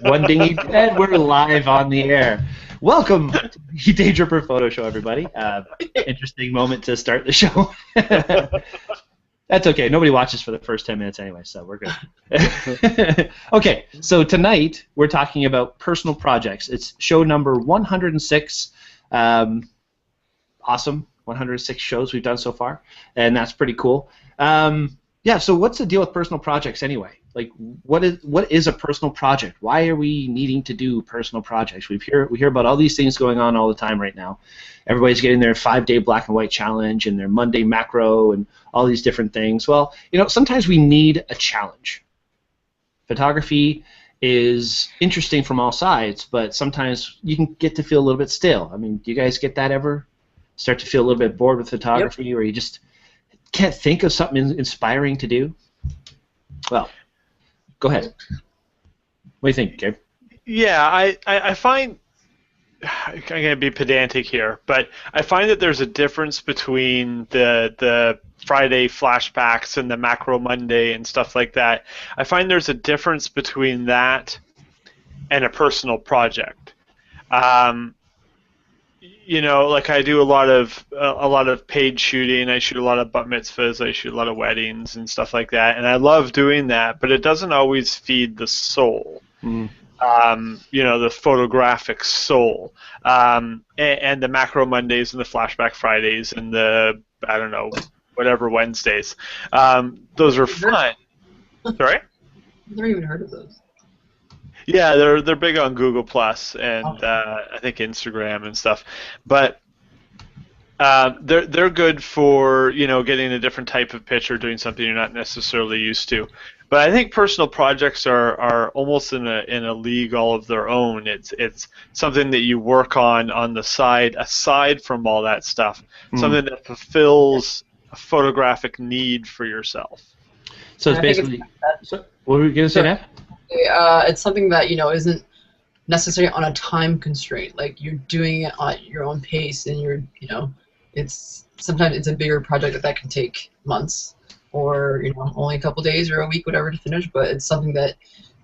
One dingy, and we're live on the air. Welcome to the Daytripper Photo Show, everybody. Interesting moment to start the show. That's okay. Nobody watches for the first 10 minutes anyway, so we're good. Okay, so tonight we're talking about personal projects. It's show number 106. Awesome. 106 shows we've done so far, and that's pretty cool. Yeah, so what's the deal with personal projects anyway? Like, what is a personal project? Why are we needing to do personal projects? We hear about all these things going on all the time right now. Everybody's getting their 5-day black and white challenge and their Monday macro and all these different things. Well, you know, sometimes we need a challenge. Photography is interesting from all sides, but sometimes you can get to feel a little bit stale. I mean, do you guys get that ever? Start to feel a little bit bored with photography, or you just can't think of something inspiring to do? Well, go ahead. What do you think, Gabe? Yeah, I find, I'm going to be pedantic here, but I find that there's a difference between the Friday flashbacks and the macro Monday and stuff like that. I find there's a difference between that and a personal project. You know, like I do a lot of paid shooting. I shoot a lot of bat mitzvahs. I shoot a lot of weddings and stuff like that, and I love doing that. But it doesn't always feed the soul. You know, the photographic soul, and the macro Mondays and the flashback Fridays and the whatever Wednesdays. Those are fun. Sorry? I've never even heard of those. Yeah, they're big on Google Plus and I think Instagram and stuff, but they're good for, you know, getting a different type of picture, doing something you're not necessarily used to. But I think personal projects are almost in a league all of their own. It's something that you work on the side, aside from all that stuff, something that fulfills a photographic need for yourself. So it's basically. What were we going to say now? It's something that, you know, isn't necessarily on a time constraint. Like, you're doing it at your own pace, and sometimes it's a bigger project that can take months, or, you know, only a couple days or a week, whatever, to finish. But it's something that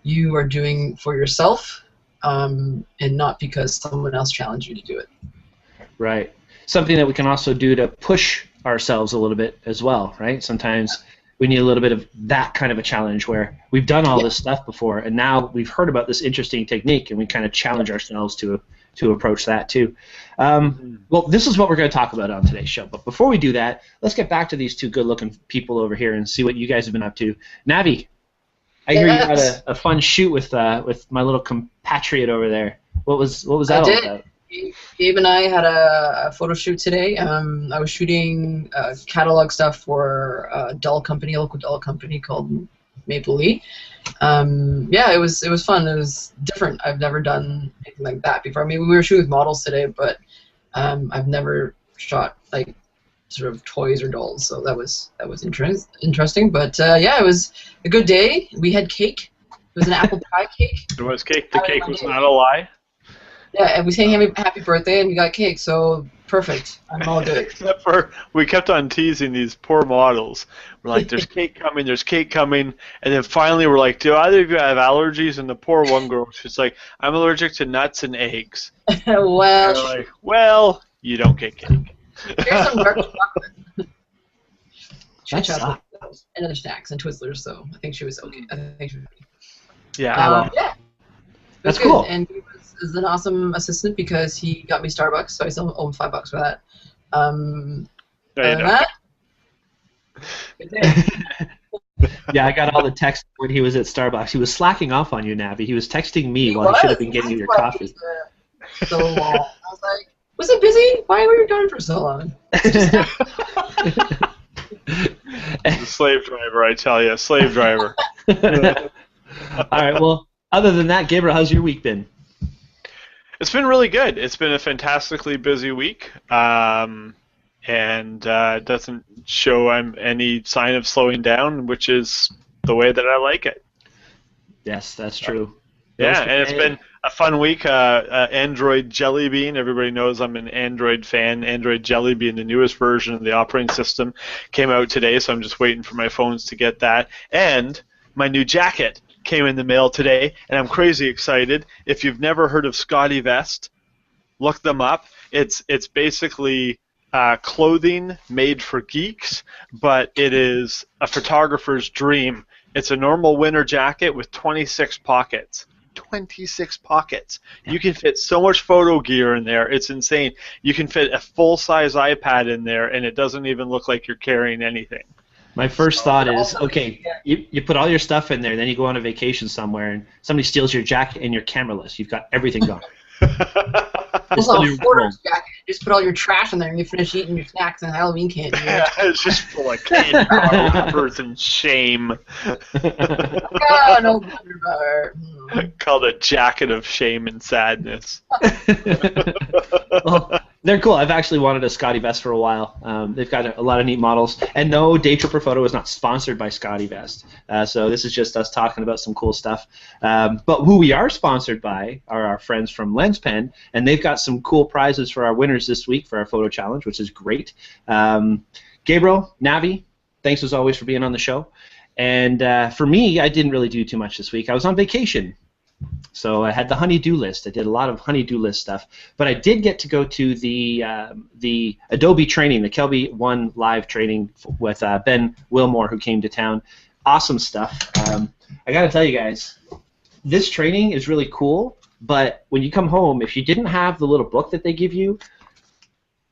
you are doing for yourself, and not because someone else challenged you to do it. Right. Something that we can also do to push ourselves a little bit as well, right? Sometimes we need a little bit of that kind of a challenge where we've done all this stuff before, and now we've heard about this interesting technique, and we kind of challenge ourselves to approach that too. Well, this is what we're going to talk about on today's show. But before we do that, let's get back to these two good-looking people over here and see what you guys have been up to. Navi, I hear you had a fun shoot with my little compatriot over there. What was that all about? Gabe and I had a photo shoot today. I was shooting catalog stuff for a doll company, a local doll company called Maple Lee. Yeah, it was fun. It was different. I've never done anything like that before. I mean, we were shooting with models today, but I've never shot like sort of toys or dolls, so that was interesting. But yeah, it was a good day. We had cake. It was an apple pie cake. It was cake. The cake was not a lie. Yeah, and we sang happy birthday, and we got cake, so perfect. I'm all good. Except for we kept on teasing these poor models. We're like, there's cake coming, and then finally we're like, do either of you have allergies? And the poor one girl, she's like, I'm allergic to nuts and eggs. Well, and we're like, well, you don't get cake. Here's some dark chocolate. Chocolate. And other snacks and Twizzlers, so I think she was okay. Yeah. Yeah. That's cool. And he was an awesome assistant because he got me Starbucks, so I still owe him $5 for that. Yeah, I got all the text when he was at Starbucks. He was slacking off on you, Navi. He was texting me while he should have been getting you your coffee. So long. I was like, was it busy? Why were you gone for so long? The slave driver, I tell you, slave driver. All right, well, other than that, Gabriel, how's your week been? It's been really good. It's been a fantastically busy week, and doesn't show any sign of slowing down, which is the way that I like it. Yes, that's true. Yeah, and it's been a fun week. Android Jelly Bean, everybody knows I'm an Android fan. Android Jelly Bean, the newest version of the operating system, came out today, so I'm just waiting for my phones to get that. And my new jacket came in the mail today, and I'm crazy excited. If you've never heard of Scotty Vest, look them up. It's basically clothing made for geeks, but it is a photographer's dream. It's a normal winter jacket with 26 pockets. 26 pockets. You can fit so much photo gear in there. It's insane. You can fit a full-size iPad in there, and it doesn't even look like you're carrying anything. My first thought is, okay, you put all your stuff in there, then you go on a vacation somewhere, and somebody steals your jacket and you're cameraless. You've got everything gone. Also, a hoarder's jacket. Just put all your trash in there and you finish eating your snacks and Halloween candy. It's just full of candy bars and shame. Oh, no wonder about it. Called a jacket of shame and sadness. Well, they're cool. I've actually wanted a Scotty Vest for a while. They've got a lot of neat models. And no, Daytripper Photo is not sponsored by Scotty Vest. So this is just us talking about some cool stuff. But who we are sponsored by are our friends from LensPen, and they've got some cool prizes for our winners this week for our photo challenge, which is great. Gabriel, Navi, thanks as always for being on the show. And for me, I didn't really do too much this week. I was on vacation. So I had the honey-do list. I did a lot of honey-do list stuff, but I did get to go to the Adobe training, the Kelby 1 live training with Ben Wilmore, who came to town. Awesome stuff. I got to tell you guys, this training is really cool, but when you come home, if you didn't have the little book that they give you,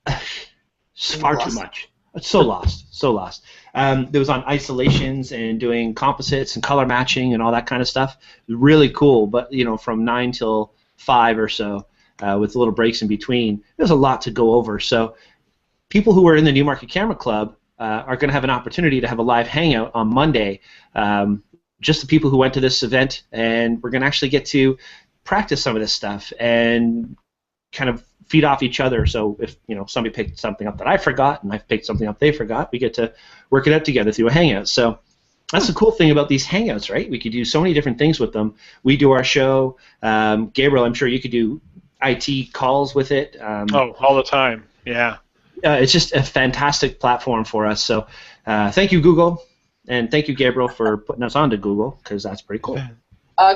it's far too much. It's so lost, so lost. It was on isolations and doing composites and color matching and all that kind of stuff. Really cool, but you know, from 9 till 5 or so, with little breaks in between, there's a lot to go over. So people who are in the New Market Camera Club are going to have an opportunity to have a live hangout on Monday. Just the people who went to this event, and we're going to actually get to practice some of this stuff and kind of feed off each other. So if somebody picked something up that I forgot and I've picked something up they forgot, we get to work it out together through a hangout. So that's the cool thing about these hangouts, right? We could do so many different things with them. We do our show. Gabriel, I'm sure you could do IT calls with it. All the time. Yeah. It's just a fantastic platform for us. So thank you, Google, and thank you, Gabriel, for putting us onto Google, because that's pretty cool.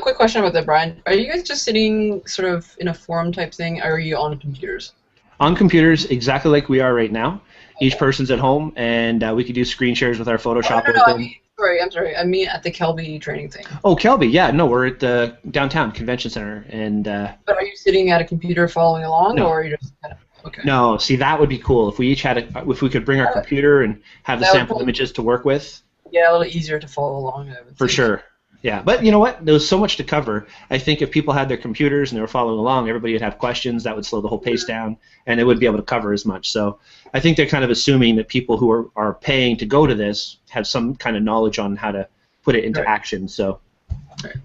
Quick question about that, Brian. Are you guys just sitting sort of in a forum type thing, or are you on computers? On computers, exactly like we are right now. Okay. Each person's at home, and we could do screen shares with our Photoshop open. I'm sorry. I mean at the Kelby training thing. Oh, Kelby, yeah. No, we're at the downtown convention center. And. But are you sitting at a computer following along, no. or are you just kind of... Okay. No, see, that would be cool if we each had if we could bring our computer and have the sample images to work with. Yeah, a little easier to follow along. For sure. Yeah, but you know what? There was so much to cover. I think if people had their computers and they were following along, everybody would have questions. That would slow the whole pace down, and they wouldn't be able to cover as much. So I think they're kind of assuming that people who are paying to go to this have some kind of knowledge on how to put it into action. So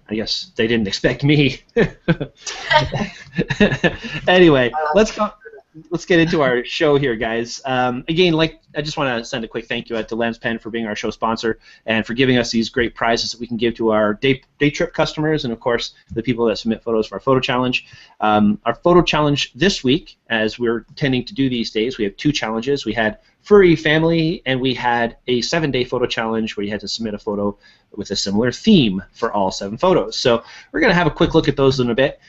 I guess they didn't expect me. Anyway, let's get into our show here, guys. Again, I just want to send a quick thank you out to LensPen for being our show sponsor and for giving us these great prizes that we can give to our day trip customers and, of course, the people that submit photos for our photo challenge. Our photo challenge this week, as we're tending to do these days, we have 2 challenges. We had Furry Family, and we had a 7-day photo challenge where you had to submit a photo with a similar theme for all 7 photos. So we're going to have a quick look at those in a bit.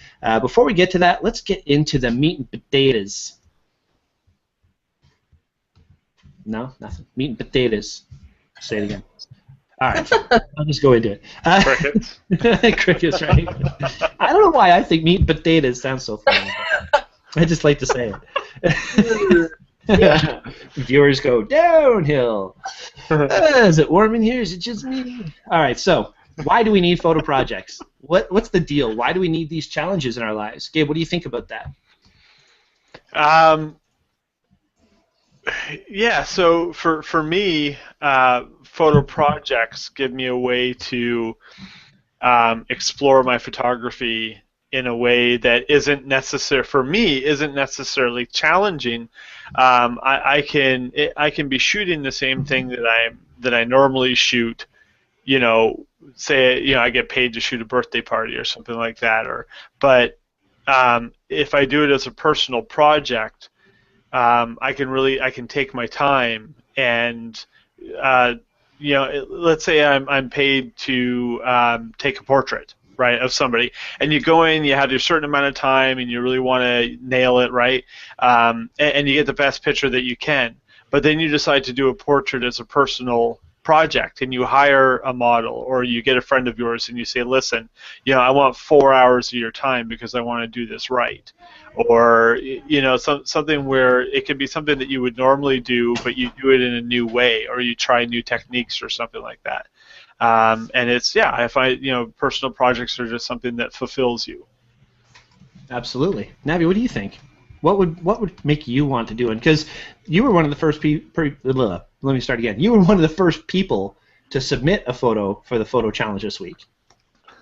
Before we get to that, let's get into the meat and potatoes. No, nothing. Meat and potatoes. Say it again. All right, I'll just go into it. Crickets. Crickets, right? I don't know why I think meat and potatoes sounds so funny. I just like to say it. Viewers go downhill. Is it warm in here? Is it just me? All right, so why do we need photo projects? What's the deal? Why do we need these challenges in our lives? Gabe, what do you think about that? Yeah, so for me, photo projects give me a way to explore my photography in a way that isn't necessarily challenging. I can be shooting the same thing that I normally shoot. Say I get paid to shoot a birthday party or something like that. But if I do it as a personal project, I can take my time and let's say I'm paid to take a portrait, right, of somebody, and you go in, you have your certain amount of time, and you really want to nail it, right, and you get the best picture that you can, but then you decide to do a portrait as a personal project, and you hire a model, or you get a friend of yours and you say, listen, I want 4 hours of your time because I want to do this right, or something where it could be something that you would normally do, but you do it in a new way, or you try new techniques or something like that. And I find personal projects are just something that fulfills you. Absolutely. Navi, what do you think? What would make you want to do it? Because you were one of the first let me start again. You were one of the first people to submit a photo for the photo challenge this week.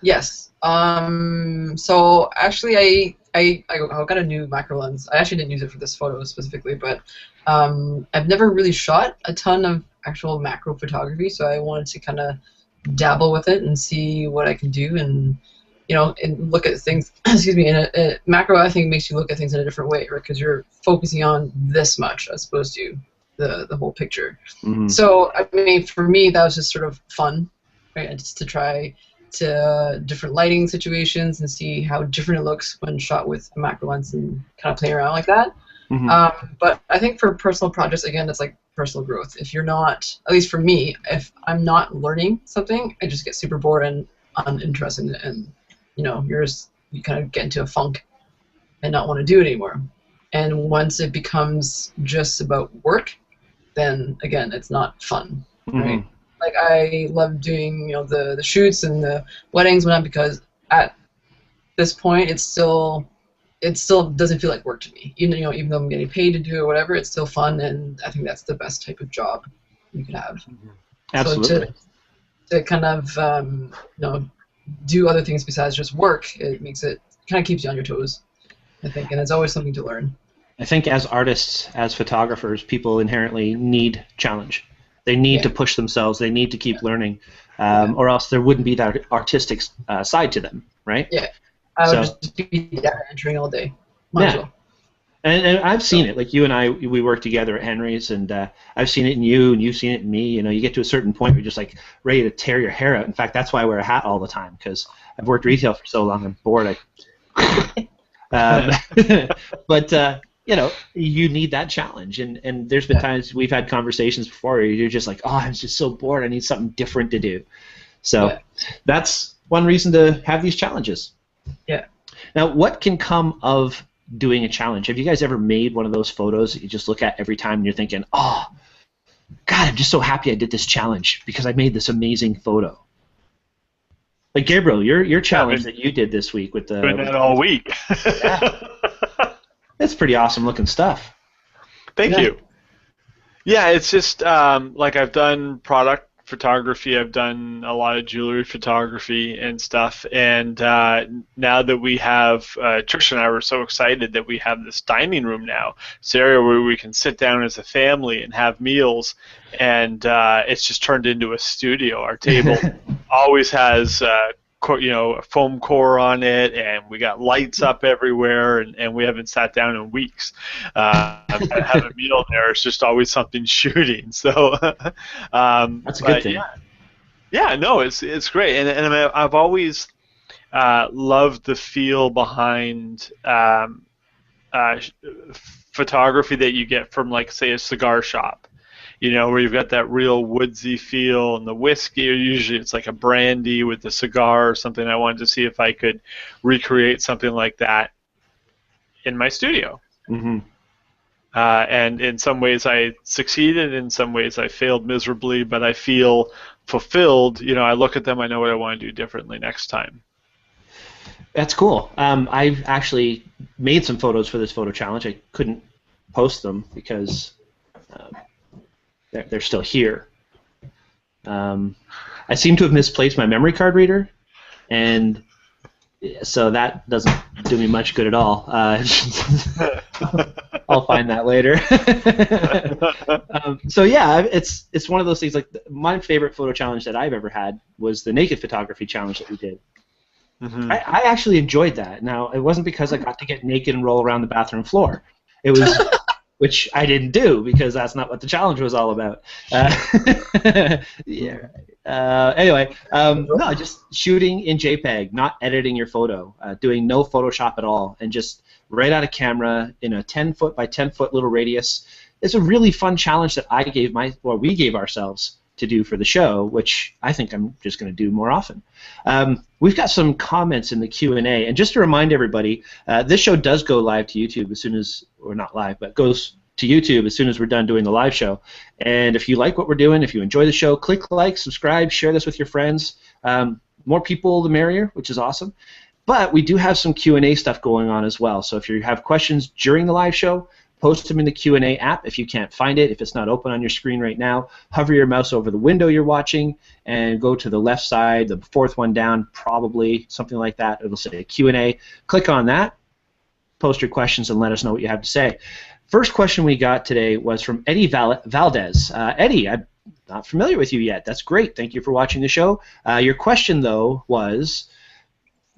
Yes. So actually, I got a new macro lens. I actually didn't use it for this photo specifically, but I've never really shot a ton of actual macro photography, so I wanted to kind of dabble with it and see what I can do, and and look at things. Excuse me. And a macro, I think, makes you look at things in a different way, right? Because you're focusing on this much as opposed to the whole picture. Mm-hmm. So I mean, for me, that was just sort of fun, right? And just to try to different lighting situations and see how different it looks when shot with a macro lens and kind of play around like that. Mm-hmm. But I think for personal projects, again, it's like personal growth. If you're not, at least for me, if I'm not learning something, I just get super bored and uninterested, and you kind of get into a funk and not want to do it anymore. And once it becomes just about work, then again, it's not fun, mm-hmm. right? Like, I love doing the shoots and the weddings, because at this point it still doesn't feel like work to me. Even though I'm getting paid to do it or whatever, it's still fun, and I think that's the best type of job you can have. Mm-hmm. Absolutely. So to kind of do other things besides just work, it kind of keeps you on your toes, I think, and it's always something to learn. I think as artists, as photographers, people inherently need challenge. They need to push themselves. They need to keep learning, or else there wouldn't be that artistic side to them, right? Yeah, I would just be data entering all day. Might as well. And I've seen it. Like, you and I, we work together at Henry's, and I've seen it in you, and you've seen it in me. You get to a certain point where you're just like ready to tear your hair out. In fact, that's why I wear a hat all the time, because I've worked retail for so long. I'm bored. But you need that challenge, and there's been times we've had conversations before where you're just like, oh, I'm just so bored. I need something different to do. So that's one reason to have these challenges. Yeah. Now, what can come of doing a challenge? Have you guys ever made one of those photos that you just look at every time and you're thinking, oh, God, I'm just so happy I did this challenge because I made this amazing photo? Like, Gabriel, your challenge that you did this week with the... Doing that all week. That's pretty awesome looking stuff. Thank you. Yeah, it's just like, I've done product photography, I've done a lot of jewelry photography and stuff, and now that we have, Trish and I were so excited that we have this dining room now, this area where we can sit down as a family and have meals, and it's just turned into a studio. Our table always has a foam core on it, and we got lights up everywhere, and we haven't sat down in weeks. Have a meal there. It's just always something shooting. So that's a good thing. Yeah, no, it's great, and I've always loved the feel behind photography that you get from, like, say, a cigar shop. Where you've got that real woodsy feel, and the whiskey, or usually it's like a brandy with the cigar or something. I wanted to see if I could recreate something like that in my studio. Mm-hmm. And in some ways I succeeded, in some ways I failed miserably, but I feel fulfilled. I look at them, I know what I want to do differently next time. That's cool. I've actually made some photos for this photo challenge. I couldn't post them because... they're still here. I seem to have misplaced my memory card reader, and so that doesn't do me much good at all. I'll find that later. So yeah, it's one of those things. Like, my favorite photo challenge that I've ever had was the naked photography challenge that we did. Mm-hmm. I actually enjoyed that. Now, it wasn't because I got to get naked and roll around the bathroom floor. It was which I didn't do because that's not what the challenge was all about. Yeah. Anyway, no, just shooting in JPEG, not editing your photo, doing no Photoshop at all, and just right out of camera in a 10-foot by 10-foot little radius. It's a really fun challenge that we gave ourselves to do for the show, which I think I'm just going to do more often. We've got some comments in the Q&A, and just to remind everybody, this show does go live to YouTube as soon as, or not live, but goes to YouTube as soon as we're done doing the live show. And if you like what we're doing, if you enjoy the show, click like, subscribe, share this with your friends. More people, the merrier, which is awesome. But we do have some Q&A stuff going on as well. So if you have questions during the live show, post them in the Q&A app if you can't find it. If it's not open on your screen right now, hover your mouse over the window you're watching and go to the left side, the fourth one down, probably, something like that. It'll say Q&A. Click on that, post your questions, and let us know what you have to say. First question we got today was from Eddie Valdez. Eddie, I'm not familiar with you yet. That's great. Thank you for watching the show. Your question, though, was,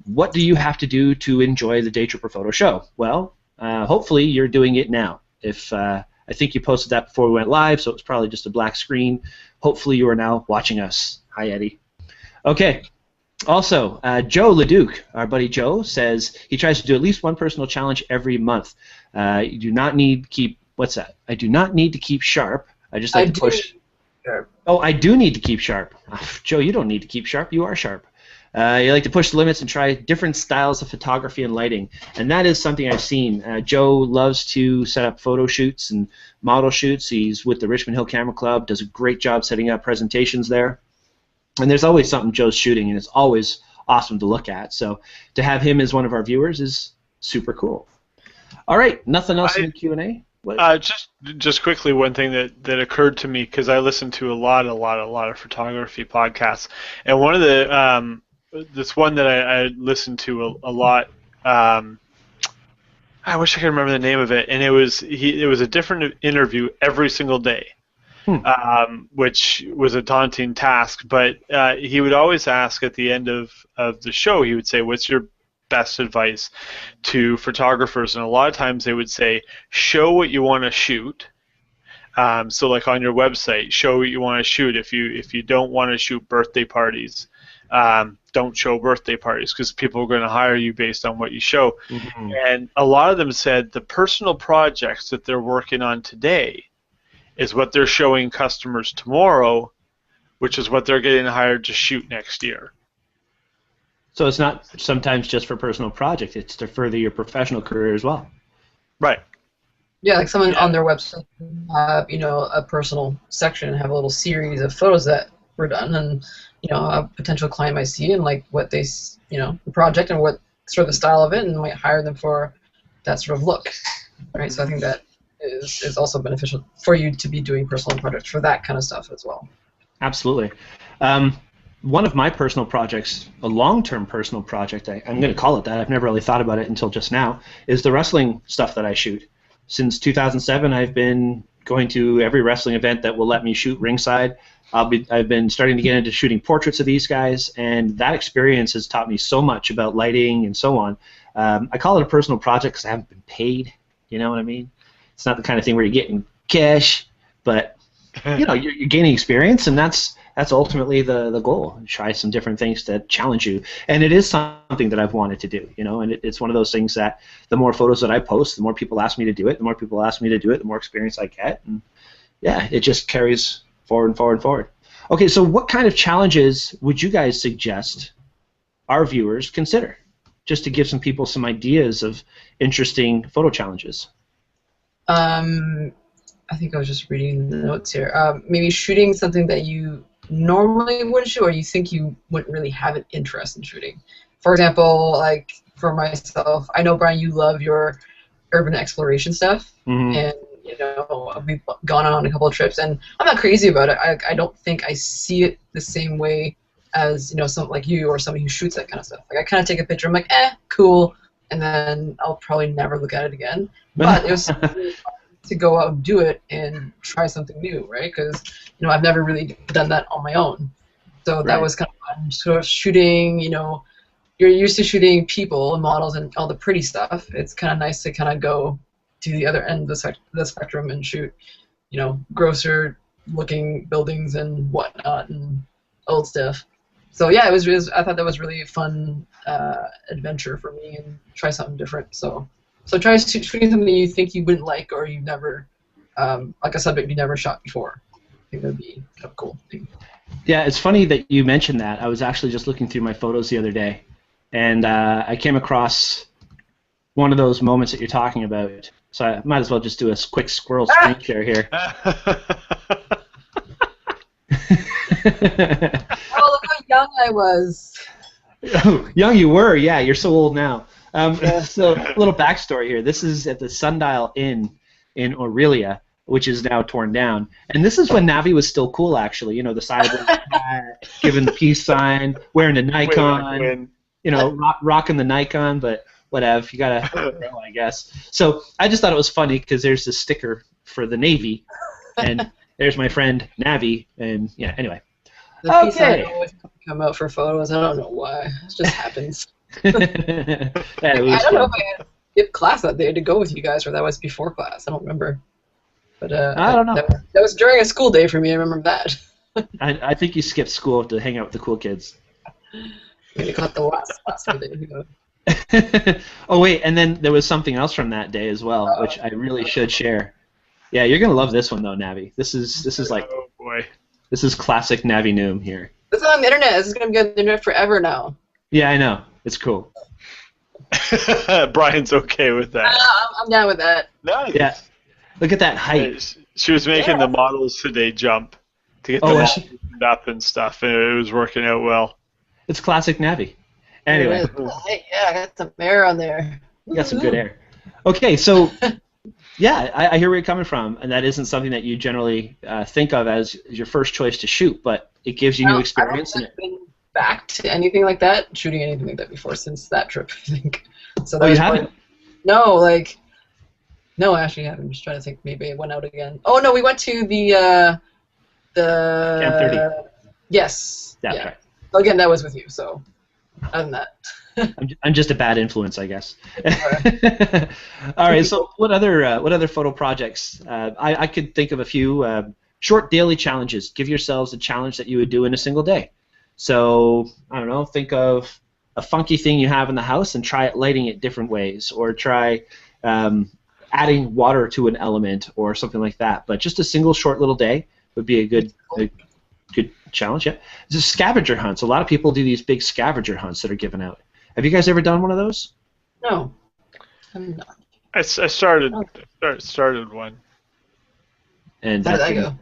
what do you have to do to enjoy the Daytripper Photo show? Well, hopefully you're doing it now. If I think you posted that before we went live, so it's probably just a black screen. Hopefully you are now watching us. Hi, Eddie. Okay. Also, Joe Leduc, our buddy Joe, says he tries to do at least one personal challenge every month. You do not need to keep, what's that? I do not need to keep sharp. I just like to push. Sharp. Oh, I do need to keep sharp. Joe, you don't need to keep sharp. You are sharp. You like to push the limits and try different styles of photography and lighting, and that is something I've seen. Joe loves to set up photo shoots and model shoots. He's with the Richmond Hill Camera Club, does a great job setting up presentations there, and there's always something Joe's shooting, and it's always awesome to look at. So to have him as one of our viewers is super cool. All right, nothing else in the Q&A? Just quickly, one thing that occurred to me, because I listen to a lot of photography podcasts, and one of the this one that I listened to a lot. I wish I could remember the name of it, and it was a different interview every single day, which was a daunting task. But he would always ask at the end of the show, he would say, "What's your best advice to photographers?" And a lot of times they would say, "Show what you want to shoot." So like on your website, show what you want to shoot. If you don't want to shoot birthday parties, don't show birthday parties, because people are going to hire you based on what you show. Mm-hmm. And a lot of them said the personal projects that they're working on today is what they're showing customers tomorrow, which is what they're getting hired to shoot next year. So it's not sometimes just for personal projects, it's to further your professional career as well. Right. Yeah, like someone on their website have, a personal section and have a little series of photos that were done, and a potential client might see and like what they, the project and what sort of the style of it, and might hire them for that sort of look, right? So I think that is also beneficial for you to be doing personal projects for that kind of stuff as well. Absolutely. One of my personal projects, a long-term personal project, I'm going to call it that, I've never really thought about it until just now, is the wrestling stuff that I shoot. Since 2007, I've been going to every wrestling event that will let me shoot ringside. I've been starting to get into shooting portraits of these guys, and that experience has taught me so much about lighting and so on. I call it a personal project because I haven't been paid. You know what I mean? It's not the kind of thing where you're getting cash, but you're gaining experience, and that's ultimately the goal. Try some different things to challenge you, and it is something that I've wanted to do. And it's one of those things that the more photos that I post, the more people ask me to do it. The more people ask me to do it, the more experience I get, and yeah, it just carries forward and forward and forward. Okay, so what kind of challenges would you guys suggest our viewers consider, just to give some people some ideas of interesting photo challenges? I think I was just reading the notes here. Maybe shooting something that you normally wouldn't shoot, or you think you wouldn't really have an interest in shooting. For example, like for myself, I know, Brian, you love your urban exploration stuff, and we've gone on a couple of trips, and I'm not crazy about it. I don't think I see it the same way as someone like you or somebody who shoots that kind of stuff. Like I kind of take a picture, I'm like, cool, and then I'll probably never look at it again. But it was really fun to go out and do it and try something new, right? Because I've never really done that on my own. So that was kind of fun. Sort of shooting, you're used to shooting people and models and all the pretty stuff. It's kind of nice to kind of go to the other end of the spectrum and shoot, grosser looking buildings and whatnot and old stuff. So yeah, I thought that was really a fun adventure for me and try something different. So try shooting something you think you wouldn't like or you never like a subject you never shot before. I think that'd be kind of cool thing. Yeah, it's funny that you mentioned that. I was actually just looking through my photos the other day, and I came across one of those moments that you're talking about. So I might as well just do a quick squirrel screen share here. Oh, look how young I was. Oh, young you were, yeah. You're so old now. So a little backstory here. This is at the Sundial Inn in Aurelia, which is now torn down. And this is when Navi was still cool, actually. The cyborg hat, giving the peace sign, wearing the Nikon, rocking the Nikon, but whatever. You gotta grow, I guess. So I just thought it was funny because there's this sticker for the Navy, and there's my friend Navi, and yeah. Anyway. The peace sign always come out for photos. I don't know why. It just happens. Yeah, I don't know if I had skip class that day to go with you guys, or that was before class. I don't remember. But I don't know. That was during a school day for me. I remember that. I think you skipped school to hang out with the cool kids. Maybe caught the last day. Oh wait, and then there was something else from that day as well, which I really should share. Yeah, you're gonna love this one though, Navi. This is like, oh boy, this is classic Navi Noom here. This is on the internet. This is gonna be on the internet forever now. Yeah, I know. It's cool. Brian's okay with that. I'm down with that. Nice. Yeah. Look at that height. She was making the models today jump to get them all opened up and stuff, and it was working out well. It's classic Navi. Anyway. Yeah, I got some air on there. You got some good air. Okay, so yeah, I hear where you're coming from, and that isn't something that you generally think of as your first choice to shoot, but it gives you new experience. I haven't been back to anything like that, shooting anything like that before since that trip, I think. So that you haven't? No, I actually haven't. I'm just trying to think. Maybe it went out again. Oh no, we went to the Camp 30. Yes. That's right. Well, again, that was with you. So other than that. I'm just a bad influence, I guess. All right. So what other photo projects? I could think of a few short daily challenges. Give yourselves a challenge that you would do in a single day. So I don't know. Think of a funky thing you have in the house and try it lighting it different ways, or try adding water to an element or something like that. But just a single short little day would be a good challenge. Yeah. There's scavenger hunts. A lot of people do these big scavenger hunts that are given out. Have you guys ever done one of those? No. I'm not. I started one. And how did that go?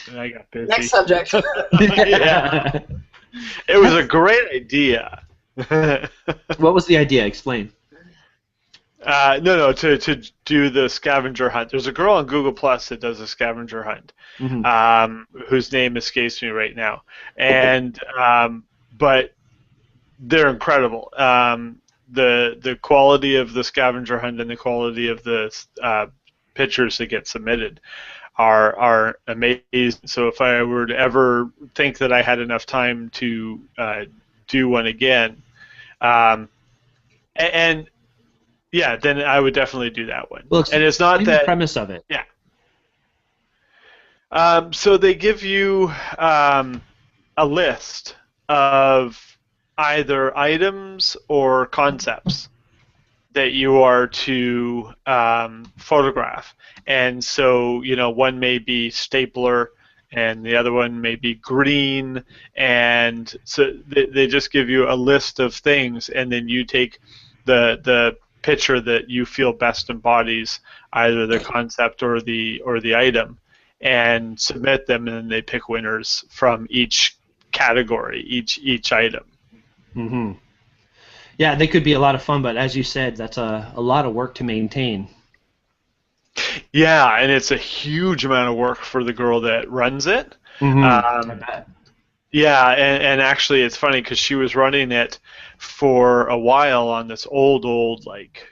And I got busy. Next subject. Yeah. It was a great idea. What was the idea? Explain. No, to do the scavenger hunt. There's a girl on Google Plus that does a scavenger hunt, whose name escapes me right now. And but they're incredible. The quality of the scavenger hunt and the quality of the pictures that get submitted are amazing. So if I were to ever think that I had enough time to do one again, and yeah, then I would definitely do that one. Well, and it's not that the premise of it. Yeah. So they give you a list of either items or concepts that you are to photograph. And so, one may be stapler, and the other one may be green, and so they just give you a list of things, and then you take the picture that you feel best embodies either the concept or the item, and submit them, and then they pick winners from each category, each item. Mm-hmm. Yeah, they could be a lot of fun, but as you said, that's a lot of work to maintain. Yeah, and it's a huge amount of work for the girl that runs it. Mm-hmm. Yeah, and actually it's funny because she was running it for a while on this old like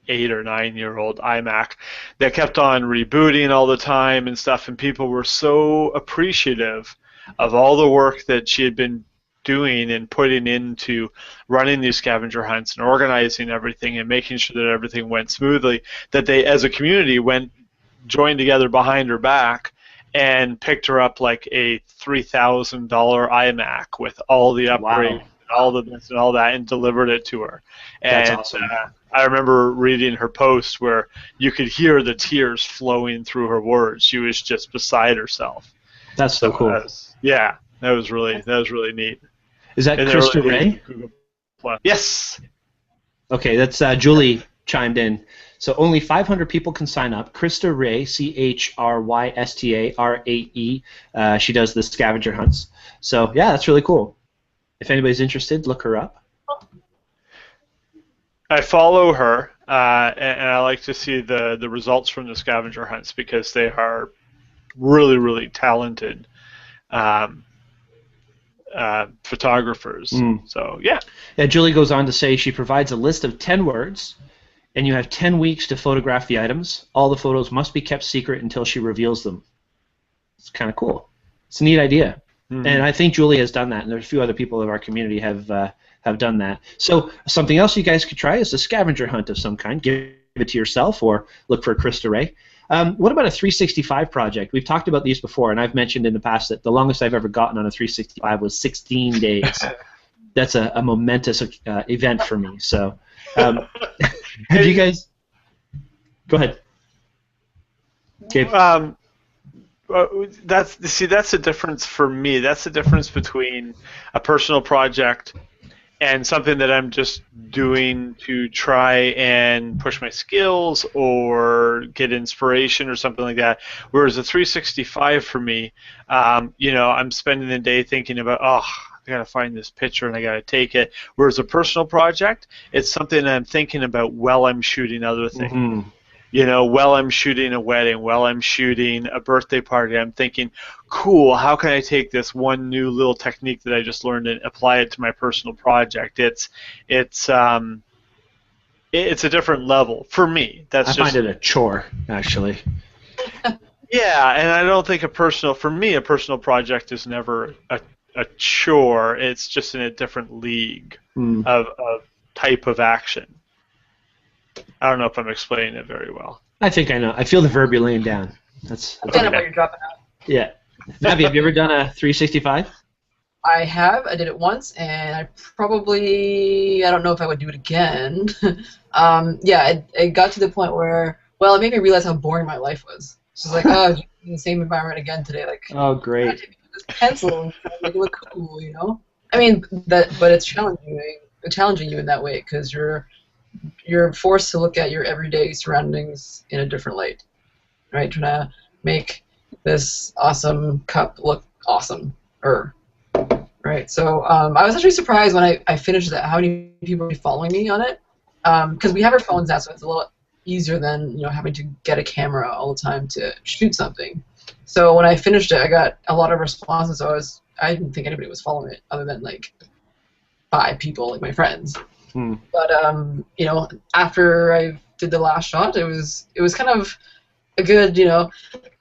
8 or 9 year old iMac that kept on rebooting all the time and stuff, and people were so appreciative of all the work that she had been doing and putting into running these scavenger hunts and organizing everything and making sure that everything went smoothly, that they, as a community, joined together behind her back and picked her up like a $3,000 iMac with all the upgrades, all the this and all that, and delivered it to her. That's And awesome. I remember reading her post where you could hear the tears flowing through her words. She was just beside herself. That's so cool. That was really neat. Is that Krista Ray? Yes. Okay, that's Julie chimed in. So only 500 people can sign up. Krista Ray, ChrystaraRae. She does the scavenger hunts. So yeah, that's really cool. If anybody's interested, look her up. I follow her, and I like to see the results from the scavenger hunts because they are really, really talented photographers. So yeah. Yeah, Julie goes on to say she provides a list of 10 words, and you have 10 weeks to photograph the items. All the photos must be kept secret until she reveals them. It's kind of cool. It's a neat idea. And I think Julie has done that, and there's a few other people of our community have done that. So something else you guys could try is a scavenger hunt of some kind. Give it to yourself or look for Krista Ray. What about a 365 project? We've talked about these before, and I've mentioned in the past that the longest I've ever gotten on a 365 was 16 days. That's a momentous event for me. So have you guys... Go ahead. Gabe. That's the difference for me. That's the difference between a personal project and something that I'm just doing to try and push my skills or get inspiration or something like that. Whereas a 365 for me, I'm spending the day thinking about, I gotta find this picture and I gotta take it. Whereas a personal project, it's something that I'm thinking about while I'm shooting other things. While I'm shooting a wedding, while I'm shooting a birthday party, I'm thinking, cool, how can I take this one new little technique that I just learned and apply it to my personal project? It's a different level for me. I find it a chore, actually. Yeah, and I don't think a personal project is never a chore. It's just in a different league of type of action. I don't know if I'm explaining it very well. I think I know. I feel the verb you're laying down. That's I know what you're dropping out. Yeah. Navi, have you ever done a 365? I have. I did it once, and I don't know if I would do it again. It got to the point where, it made me realize how boring my life was. So it's like, in the same environment again today. Like, oh, great. I take this pencil and make it look cool, I mean, but it's challenging you in that way because you're forced to look at your everyday surroundings in a different light, right? Trying to make this awesome cup look awesome, right? So I was actually surprised when I finished that how many people were following me on it, because we have our phones now, so it's a little easier than having to get a camera all the time to shoot something. So when I finished it, I got a lot of responses. So I didn't think anybody was following it other than like 5 people, like my friends. But after I did the last shot, it was kind of a good,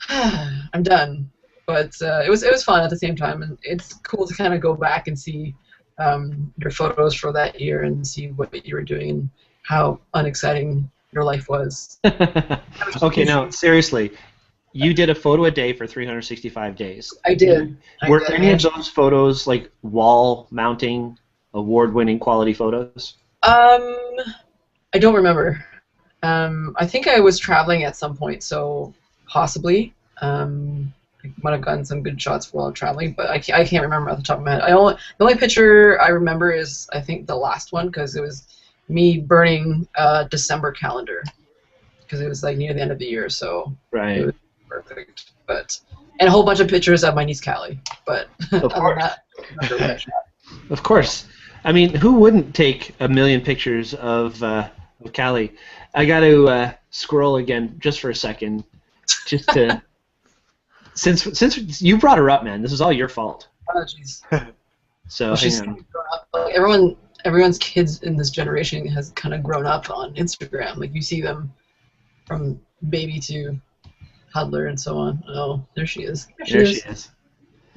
I'm done. But it was fun at the same time, and it's cool to kind of go back and see your photos for that year and see what you were doing and how unexciting your life was. Okay, now seriously, you did a photo a day for 365 days. I did. Were any of those photos like wall mounting, award-winning quality photos? I don't remember. I think I was traveling at some point, so possibly. I might have gotten some good shots while traveling, but I can't remember off the top of my head. The only picture I remember is, I think, the last one, because it was me burning a December calendar, because it was like near the end of the year, so right. It was perfect. And a whole bunch of pictures of my niece Callie, but of other than that, of course. I mean, who wouldn't take a million pictures of Callie? I got to scroll again just for a second, just to since you brought her up, man. This is all your fault. Oh jeez. So she's hang on. grown up. Like, everyone's kids in this generation has kind of grown up on Instagram. Like you see them from baby to toddler and so on. Oh, there she is. There she is.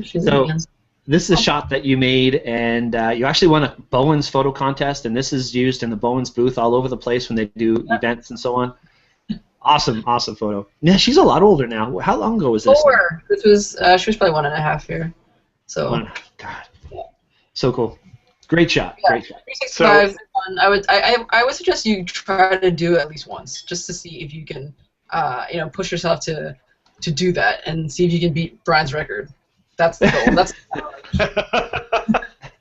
She's so, This is a shot that you made, and you actually won a Bowen's photo contest, and this is used in the Bowen's booth all over the place when they do events and so on. Awesome, awesome photo. Yeah, she's a lot older now. How long ago was this? 4. This was she was probably 1.5 here. So. God, so cool. Great shot. Yeah, great shot. 365 is fun. I would suggest you try to do it at least once, just to see if you can, push yourself to do that and see if you can beat Brian's record. That's the goal. That's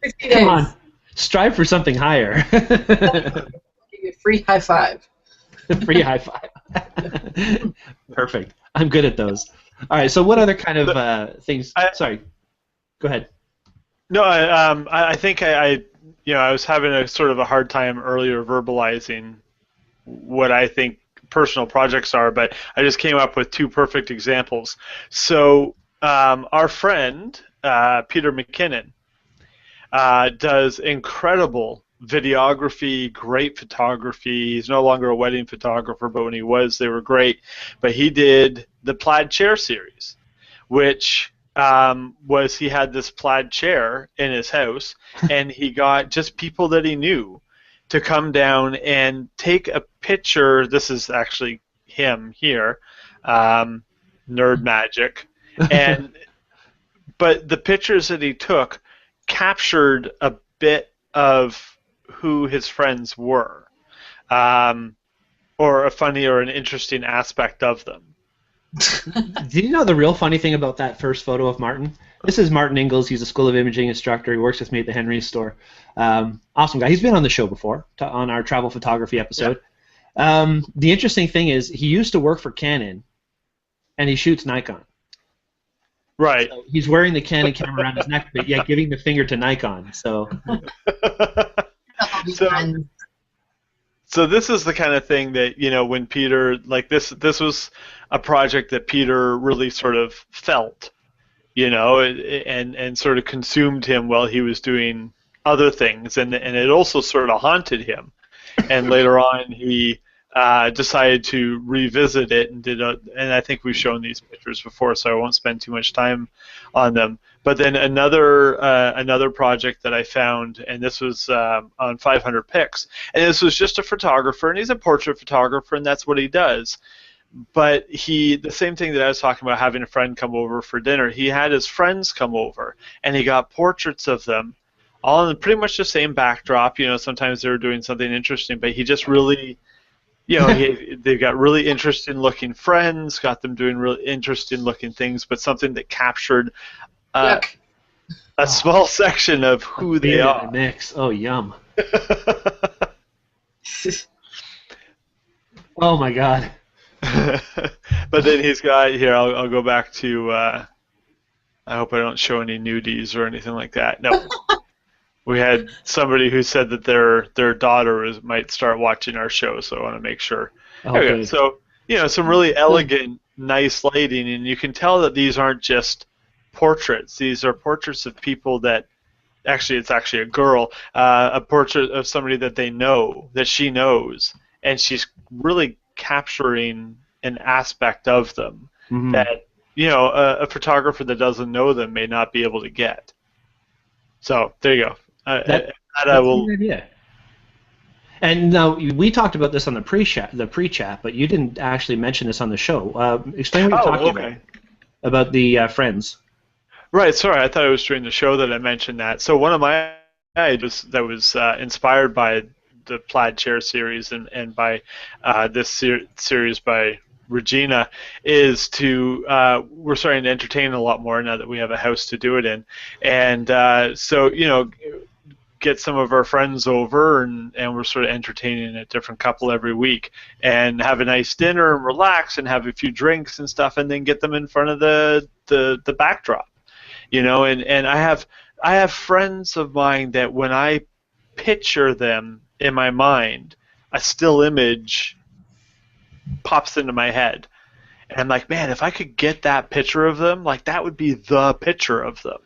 60 days. Come on, strive for something higher. Give you a free high five. Free high five. Perfect. I'm good at those. All right. So what other kind of things? Sorry. Go ahead. No, I think I was having a sort of a hard time earlier verbalizing what I think personal projects are, but I just came up with 2 perfect examples. So our friend Peter McKinnon does incredible videography, great photography. He's no longer a wedding photographer, but when he was, they were great. But he did the plaid chair series, which he had this plaid chair in his house, and he got just people that he knew to come down and take a picture. This is actually him here, nerd magic, but the pictures that he took captured a bit of who his friends were, or a funny or an interesting aspect of them. Did you know the real funny thing about that first photo of Martin? This is Martin Ingalls. He's a School of Imaging instructor. He works with me at the Henry's store. Awesome guy. He's been on the show before, on our travel photography episode. Yeah. The interesting thing is he used to work for Canon, and he shoots Nikon. Right. So he's wearing the Canon camera around his neck, but yet giving the finger to Nikon. So. So this is the kind of thing that, when Peter, like this was a project that Peter really sort of felt, and sort of consumed him while he was doing other things, and it also sort of haunted him. And later on, he decided to revisit it and I think we've shown these pictures before, so I won't spend too much time on them. But then another project that I found, and this was on 500 Pics, and this was just a photographer, and he's a portrait photographer, and that's what he does. But the same thing that I was talking about, having a friend come over for dinner, he had his friends come over, and he got portraits of them, all in pretty much the same backdrop. Sometimes they were doing something interesting, but he just really, they've got really interesting looking friends, got them doing really interesting looking things, but something that captured a small section of who they are. Mix. Oh, yum. Oh my God. But then he's got here. I'll go back to. I hope I don't show any nudies or anything like that. No. We had somebody who said that their daughter might start watching our show, so I want to make sure. Okay. So some really elegant, nice lighting, and you can tell that these aren't just portraits. These are portraits of people that it's actually a girl, a portrait of somebody that they know, that she knows, and she's really capturing an aspect of them that a photographer that doesn't know them may not be able to get. So there you go. That's a good idea. And now we talked about this on the pre-chat, but you didn't actually mention this on the show. Explain what you're talking about the friends. Right. Sorry, I thought it was during the show that I mentioned that. So one of my ideas that was inspired by the plaid chair series and by this series by Regina is to we're starting to entertain a lot more now that we have a house to do it in, and so get some of our friends over and we're sort of entertaining a different couple every week and have a nice dinner and relax and have a few drinks and stuff, and then get them in front of the backdrop, and I have friends of mine that when I picture them in my mind, a still image pops into my head, and I'm like, man, if I could get that picture of them, like that would be the picture of them.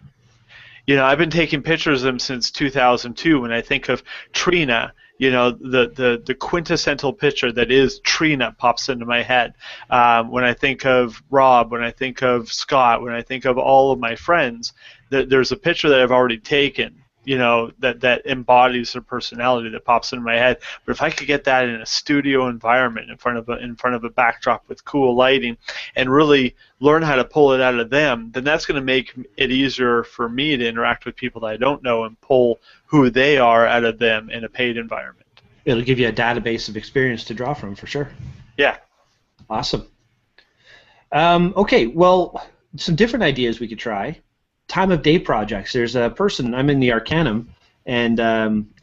I've been taking pictures of them since 2002. When I think of Trina the quintessential picture that is Trina pops into my head. When I think of Rob, when I think of Scott, when I think of all of my friends, there's a picture that I've already taken, that embodies their personality that pops into my head. But if I could get that in a studio environment in front of a backdrop with cool lighting, and really learn how to pull it out of them, then that's going to make it easier for me to interact with people that I don't know and pull who they are out of them in a paid environment. It'll give you a database of experience to draw from, for sure. Yeah. Awesome. Okay, well, some different ideas we could try. Time of day projects. There's a person, I'm in the Arcanum, and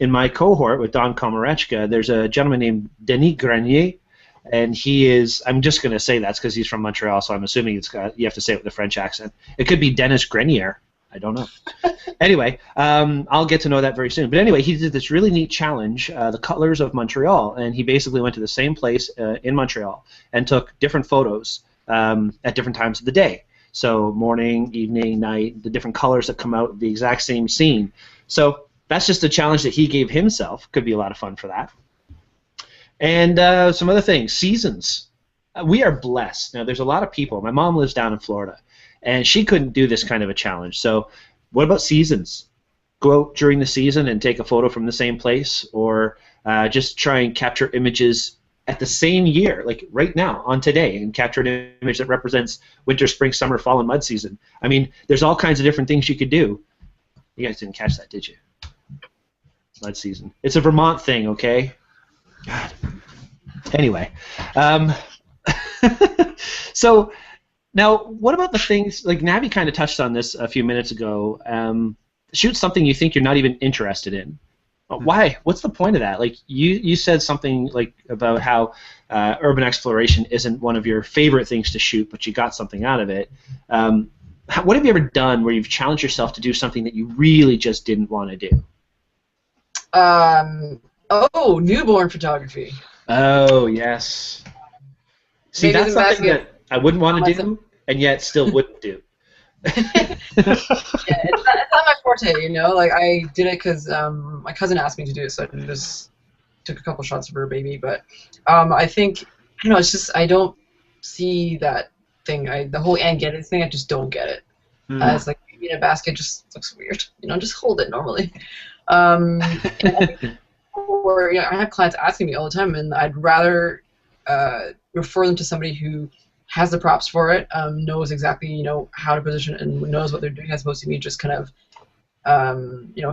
in my cohort with Don Komarechka, there's a gentleman named Denis Grenier, and he is, I'm just going to say that's because he's from Montreal, so I'm assuming you have to say it with a French accent. It could be Dennis Grenier. I don't know. Anyway, I'll get to know that very soon. But anyway, he did this really neat challenge, the Colors of Montreal, and he basically went to the same place in Montreal and took different photos at different times of the day. So morning, evening, night, the different colors that come out of the exact same scene. So that's just a challenge that he gave himself. Could be a lot of fun for that. And some other things. Seasons. We are blessed. Now, there's a lot of people. My mom lives down in Florida, and she couldn't do this kind of a challenge. So what about seasons? Go out during the season and take a photo from the same place, or just try and capture images at the same year, like right now, on today, and capture an image that represents winter, spring, summer, fall, and mud season. I mean, there's all kinds of different things you could do. You guys didn't catch that, did you? Mud season. It's a Vermont thing, okay? God. Anyway. So now, what about the things, like Navi kind of touched on this a few minutes ago, shoot something you think you're not even interested in. Why? What's the point of that? Like you said something like about how urban exploration isn't one of your favorite things to shoot, but you got something out of it. What have you ever done where you've challenged yourself to do something that you really just didn't want to do? Newborn photography. Oh, yes. See, that's something that I wouldn't want to do, and yet still wouldn't do. Yeah, it's not my forte, Like, I did it because my cousin asked me to do it, so I just took a couple shots of her baby. But I think, it's just I don't see that thing. The whole and get it thing, I just don't get it. It's like baby in a basket just looks weird. Just hold it normally. Or I have clients asking me all the time, and I'd rather refer them to somebody who has the props for it, knows exactly how to position it, and knows what they're doing, as opposed to me just kind of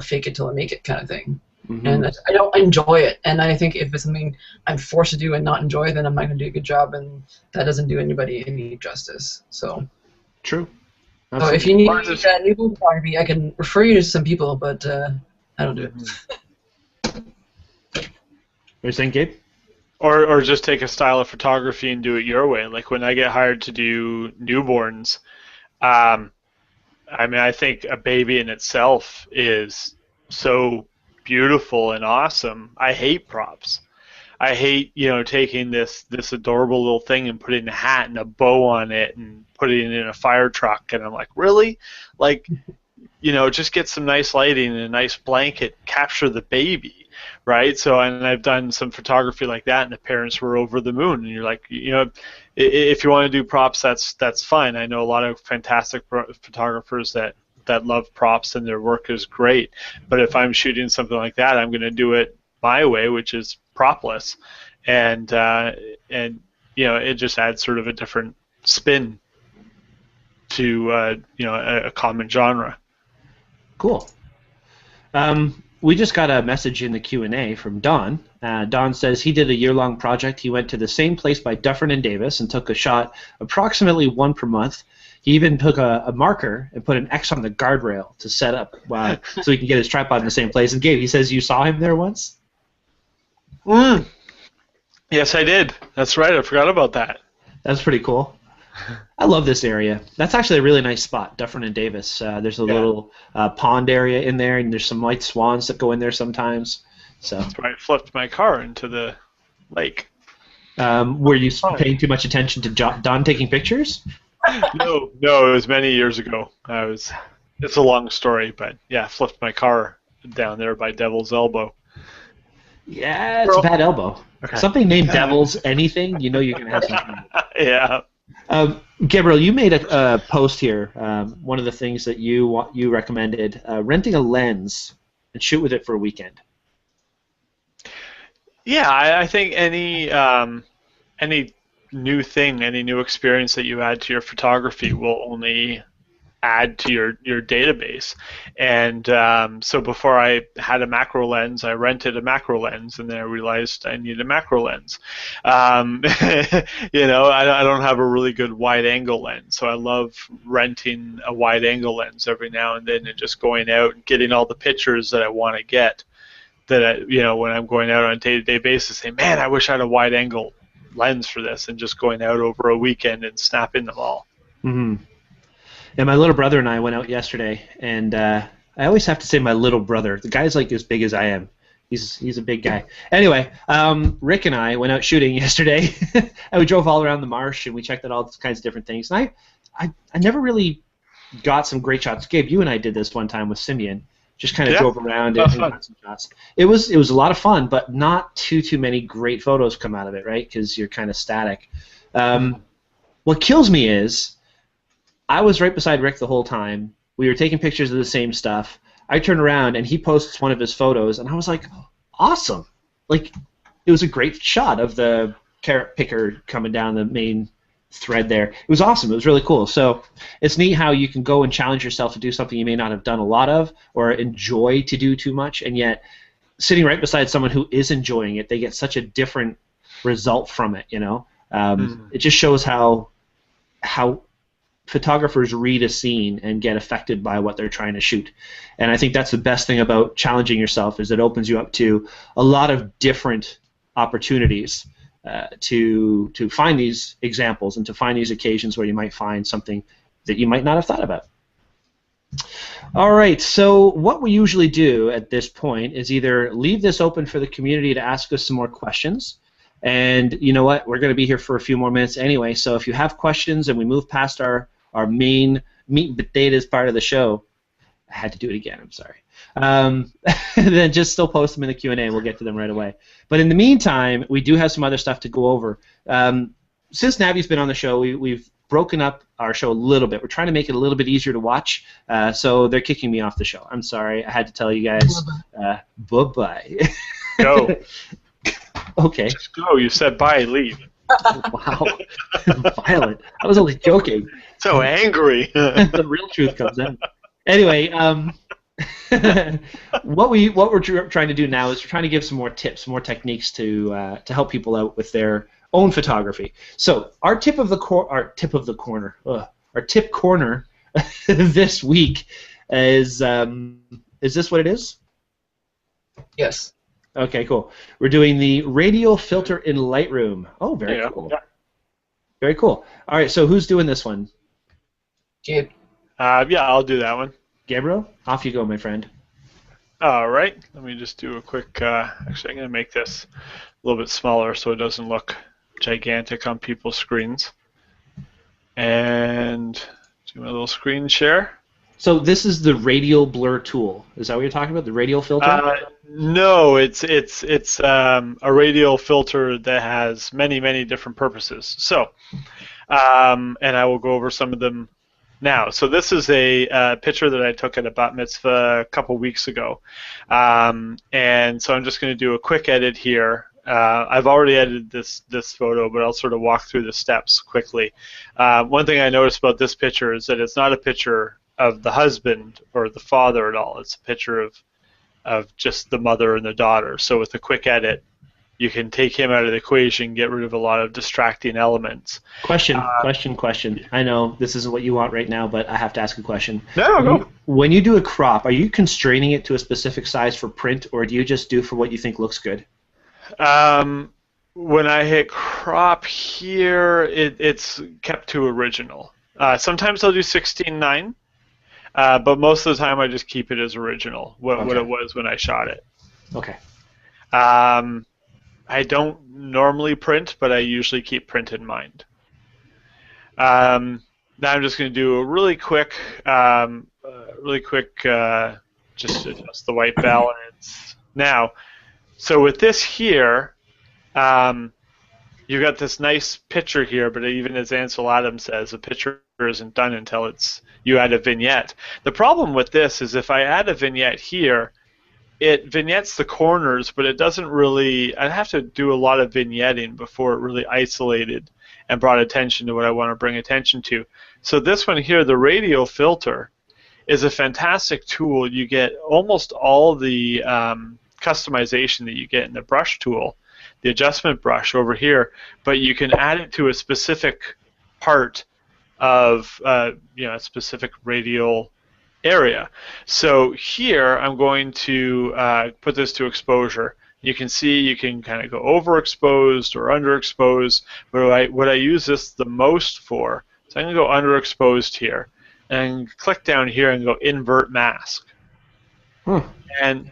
fake it till I make it kind of thing. Mm-hmm. And I don't enjoy it, and I think if it's something I'm forced to do and not enjoy, then I'm not going to do a good job, and that doesn't do anybody any justice. So true. Absolutely. So if you need that new photography, I can refer you to some people, but I don't do it. What are you saying, Gabe? Or just take a style of photography and do it your way. Like when I get hired to do newborns, I think a baby in itself is so beautiful and awesome. I hate props. I hate, taking this adorable little thing and putting a hat and a bow on it and putting it in a fire truck. And I'm like, really? Like, just get some nice lighting and a nice blanket, capture the baby. Right, so and I've done some photography like that, and the parents were over the moon. And you're like, if you want to do props, that's fine. I know a lot of fantastic photographers that love props, and their work is great. But if I'm shooting something like that, I'm going to do it my way, which is propless, and it just adds sort of a different spin to a common genre. Cool. We just got a message in the Q&A from Don. Don says he did a year-long project. He went to the same place by Dufferin and Davis and took a shot approximately one per month. He even took a marker and put an X on the guardrail to set up so he can get his tripod in the same place. And Gabe, he says you saw him there once? Yes, I did. That's right. I forgot about that. That's pretty cool. I love this area. That's actually a really nice spot, Dufferin and Davis. There's a little pond area in there, and there's some white swans that go in there sometimes. So that's why I flipped my car into the lake. Were you paying too much attention to Don taking pictures? No, it was many years ago. It's a long story, but yeah, I flipped my car down there by Devil's Elbow. Yeah, it's a bad elbow. Okay. Something named Devils, anything, you know you're going to have some trouble. Yeah. Gabriel, you made a post here. One of the things that you recommended, renting a lens and shoot with it for a weekend. Yeah, I think any new thing, any new experience that you add to your photography will only add to your database. And so before I had a macro lens, I rented a macro lens, and then I realized I needed a macro lens. I don't have a really good wide angle lens, so I love renting a wide angle lens every now and then and just going out and getting all the pictures that I want to get. That when I'm going out on a day-to-day basis, say, man, I wish I had a wide angle lens for this, and just going out over a weekend and snapping them all. Mm-hmm. And my little brother and I went out yesterday, and I always have to say my little brother. The guy's like as big as I am. He's a big guy. Anyway, Rick and I went out shooting yesterday, and we drove all around the marsh, and we checked out all kinds of different things. And I never really got some great shots. Gabe, you and I did this one time with Simeon. Just kind of drove around and got some shots. It was a lot of fun, but not too many great photos come out of it, right? Because you're kind of static. What kills me is I was right beside Rick the whole time. We were taking pictures of the same stuff. I turned around and he posts one of his photos, and I was like, awesome! Like, it was a great shot of the carrot picker coming down the main thread there. It was awesome. It was really cool. So it's neat how you can go and challenge yourself to do something you may not have done a lot of or enjoy to do too much, and yet sitting right beside someone who is enjoying it, they get such a different result from it. It just shows how photographers read a scene and get affected by what they're trying to shoot. And I think that's the best thing about challenging yourself, is it opens you up to a lot of different opportunities to find these examples and to find these occasions where you might find something that you might not have thought about. All right, so what we usually do at this point is either leave this open for the community to ask us some more questions, and you know what, we're going to be here for a few more minutes anyway, so if you have questions and we move past our main meat and potatoes part of the show, I had to do it again, I'm sorry. Then just still post them in the Q&A and we'll get to them right away. But in the meantime, we do have some other stuff to go over. Since Navi's been on the show, we've broken up our show a little bit. We're trying to make it a little bit easier to watch, so they're kicking me off the show. I'm sorry. I had to tell you guys bye-bye. Go. Okay. Just go. You said bye, leave. Wow. Violent. I was only joking. So angry. The real truth comes in. Anyway, what we're trying to do now is we're trying to give some more tips, more techniques to help people out with their own photography. So our tip corner this week is this what it is? Yes. Okay, cool. We're doing the radial filter in Lightroom. Oh, very cool. Yeah. Very cool. All right, so who's doing this one? Gabe. Yeah, I'll do that one. Gabriel, off you go, my friend. All right. Let me just do a quick. Actually, I'm going to make this a little bit smaller so it doesn't look gigantic on people's screens. And do my little screen share. So this is the radial blur tool. Is that what you're talking about? The radial filter? No, it's a radial filter that has many different purposes. So, and I will go over some of them now. So this is a picture that I took at a bat mitzvah a couple weeks ago, and so I'm just going to do a quick edit here. I've already edited this photo, but I'll sort of walk through the steps quickly. One thing I noticed about this picture is that it's not a picture of the husband or the father at all. It's a picture of just the mother and the daughter. So with a quick edit, you can take him out of the equation, get rid of a lot of distracting elements. Question. I know this isn't what you want right now, but I have to ask a question. No, go. When you do a crop, are you constraining it to a specific size for print, or do you just do for what you think looks good? When I hit crop here, it's kept to original. Sometimes I'll do 16:9. But most of the time I just keep it as original, what it was when I shot it. Okay. I don't normally print, but I usually keep print in mind. Now I'm just going to do a really quick, just adjust the white balance. Now, So with this here, you've got this nice picture here, but even as Ansel Adams says, a picture isn't done until you add a vignette. The problem with this is if I add a vignette here, it vignettes the corners, but it doesn't really. I'd have to do a lot of vignetting before it really isolated and brought attention to what I want to bring attention to. So this one here, the radial filter, is a fantastic tool. You get almost all the customization that you get in the brush tool, the adjustment brush over here, but you can add it to a specific part of a specific radial area. So here I'm going to put this to exposure. You can see you can kind of go overexposed or underexposed, but what I use this the most for, so I'm going to go underexposed here and click down here and go invert mask. And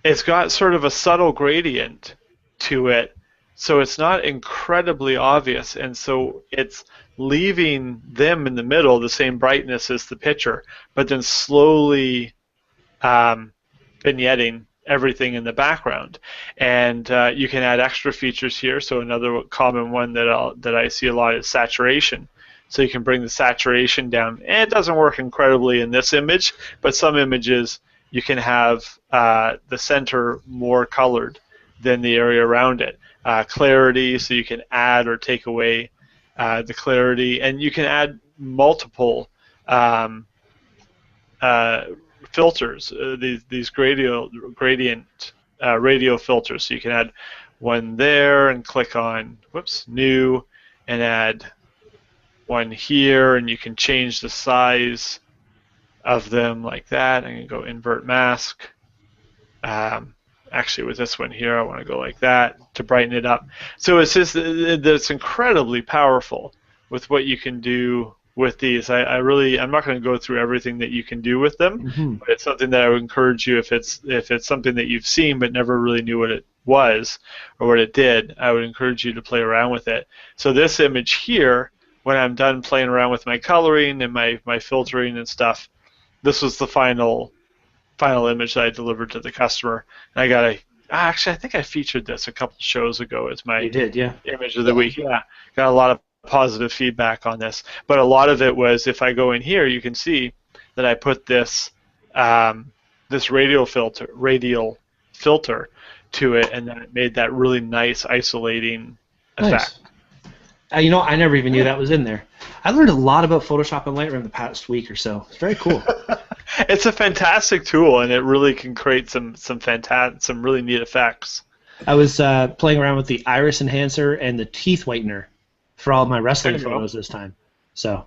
it's got sort of a subtle gradient to it, so it's not incredibly obvious, and so it's leaving them in the middle the same brightness as the picture, but then slowly vignetting everything in the background. And you can add extra features here. So another common one that I see a lot is saturation. So you can bring the saturation down. And it doesn't work incredibly in this image, but some images you can have the center more colored than the area around it. Clarity, so you can add or take away the clarity, and you can add multiple filters, these gradient radial filters. So you can add one there and click on new, and add one here, and you can change the size of them like that. I'm going to go invert mask. Actually, with this one here, I want to go like that to brighten it up. So it's just it's incredibly powerful with what you can do with these. I'm not going to go through everything that you can do with them, but it's something that I would encourage you, if it's something that you've seen but never really knew what it was or what it did, I would encourage you to play around with it. So this image here, when I'm done playing around with my coloring and my filtering and stuff, this was the final image that I delivered to the customer. And actually, I think I featured this a couple shows ago as my image of the week. Yeah, got a lot of positive feedback on this. But a lot of it was, if I go in here, you can see that I put this this radial filter to it, and then it made that really nice isolating effect. I never even knew that was in there. I learned a lot about Photoshop and Lightroom the past week or so. It's very cool. It's a fantastic tool, and it really can create some really neat effects. I was playing around with the iris enhancer and the teeth whitener for all of my wrestling photos this time. So,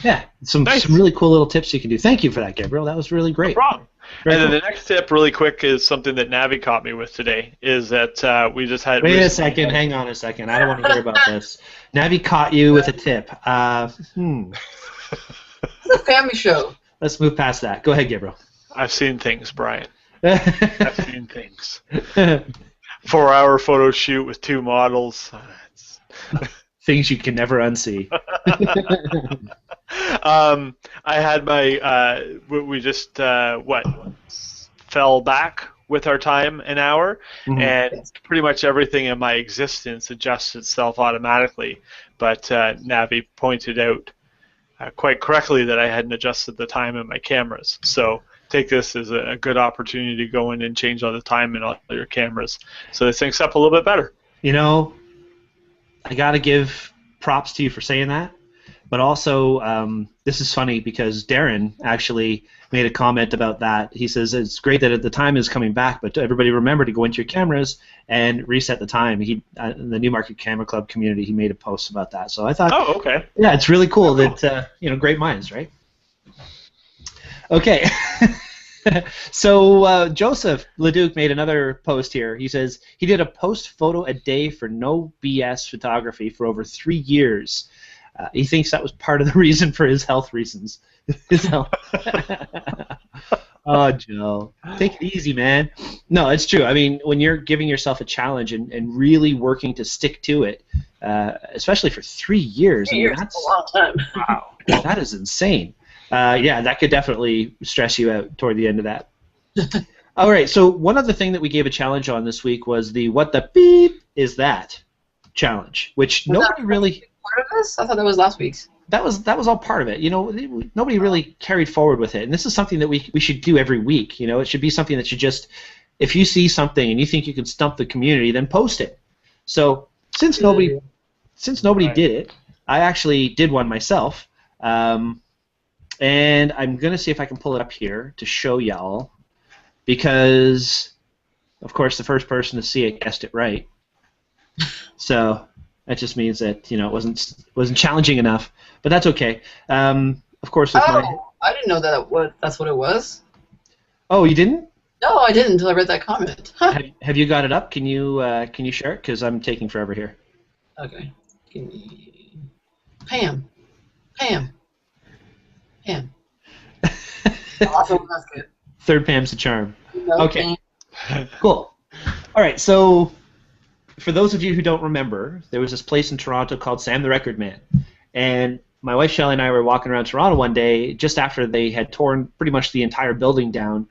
yeah, some really cool little tips you can do. Thank you for that, Gabriel. That was really great. No problem. Then the next tip, really quick, is something that Navi caught me with today. Is that we just had. Wait a second. Hang on a second. I don't want to hear about this. Navi caught you with a tip. It's a family show. Let's move past that. Go ahead, Gabriel. I've seen things, Brian. I've seen things. 4-hour photo shoot with 2 models. Things you can never unsee. I had my we just fell back with our time an hour, and pretty much everything in my existence adjusts itself automatically. But Navi pointed out quite correctly that I hadn't adjusted the time in my cameras. So take this as a good opportunity to go in and change all the time in all your cameras so this syncs up a little bit better. I got to give props to you for saying that, but also this is funny because Darren actually made a comment about that. He says it's great that the time is coming back, but everybody remember to go into your cameras and reset the time. He in the Newmarket Camera Club community, he made a post about that. So I thought, yeah, it's really cool that great minds, right? Okay. So Joseph Leduc made another post here. He says he did a post photo a day for no BS photography for over 3 years. He thinks that was part of the reason for his health reasons. Oh, Joe. Take it easy, man. No, it's true. I mean, when you're giving yourself a challenge and really working to stick to it, especially for 3 years, That's a long time. Wow, that is insane. Yeah, that could definitely stress you out toward the end of that. All right, so one other thing that we gave a challenge on this week was the "What the beep is that?" challenge, which Was that nobody really. part of this? I thought that was last week's. That was all part of it. Nobody really carried forward with it, and this is something that we should do every week. It should be something that should just, if you see something and you think you can stump the community, then post it. So since nobody did it, I actually did one myself, and I'm gonna see if I can pull it up here to show y'all, because of course the first person to see it guessed it right. So that just means that it wasn't challenging enough, but that's okay. Of course, with I didn't know that's what it was. Oh, you didn't? No, I didn't until I read that comment. Have you got it up? Can you share it? Because I'm taking forever here. Okay. Pam. Awesome, that's good. Third Pam's the charm. Okay. Pam. Cool. All right, so for those of you who don't remember, there was this place in Toronto called Sam the Record Man. And my wife Shelley and I were walking around Toronto one day just after they had torn pretty much the entire building down.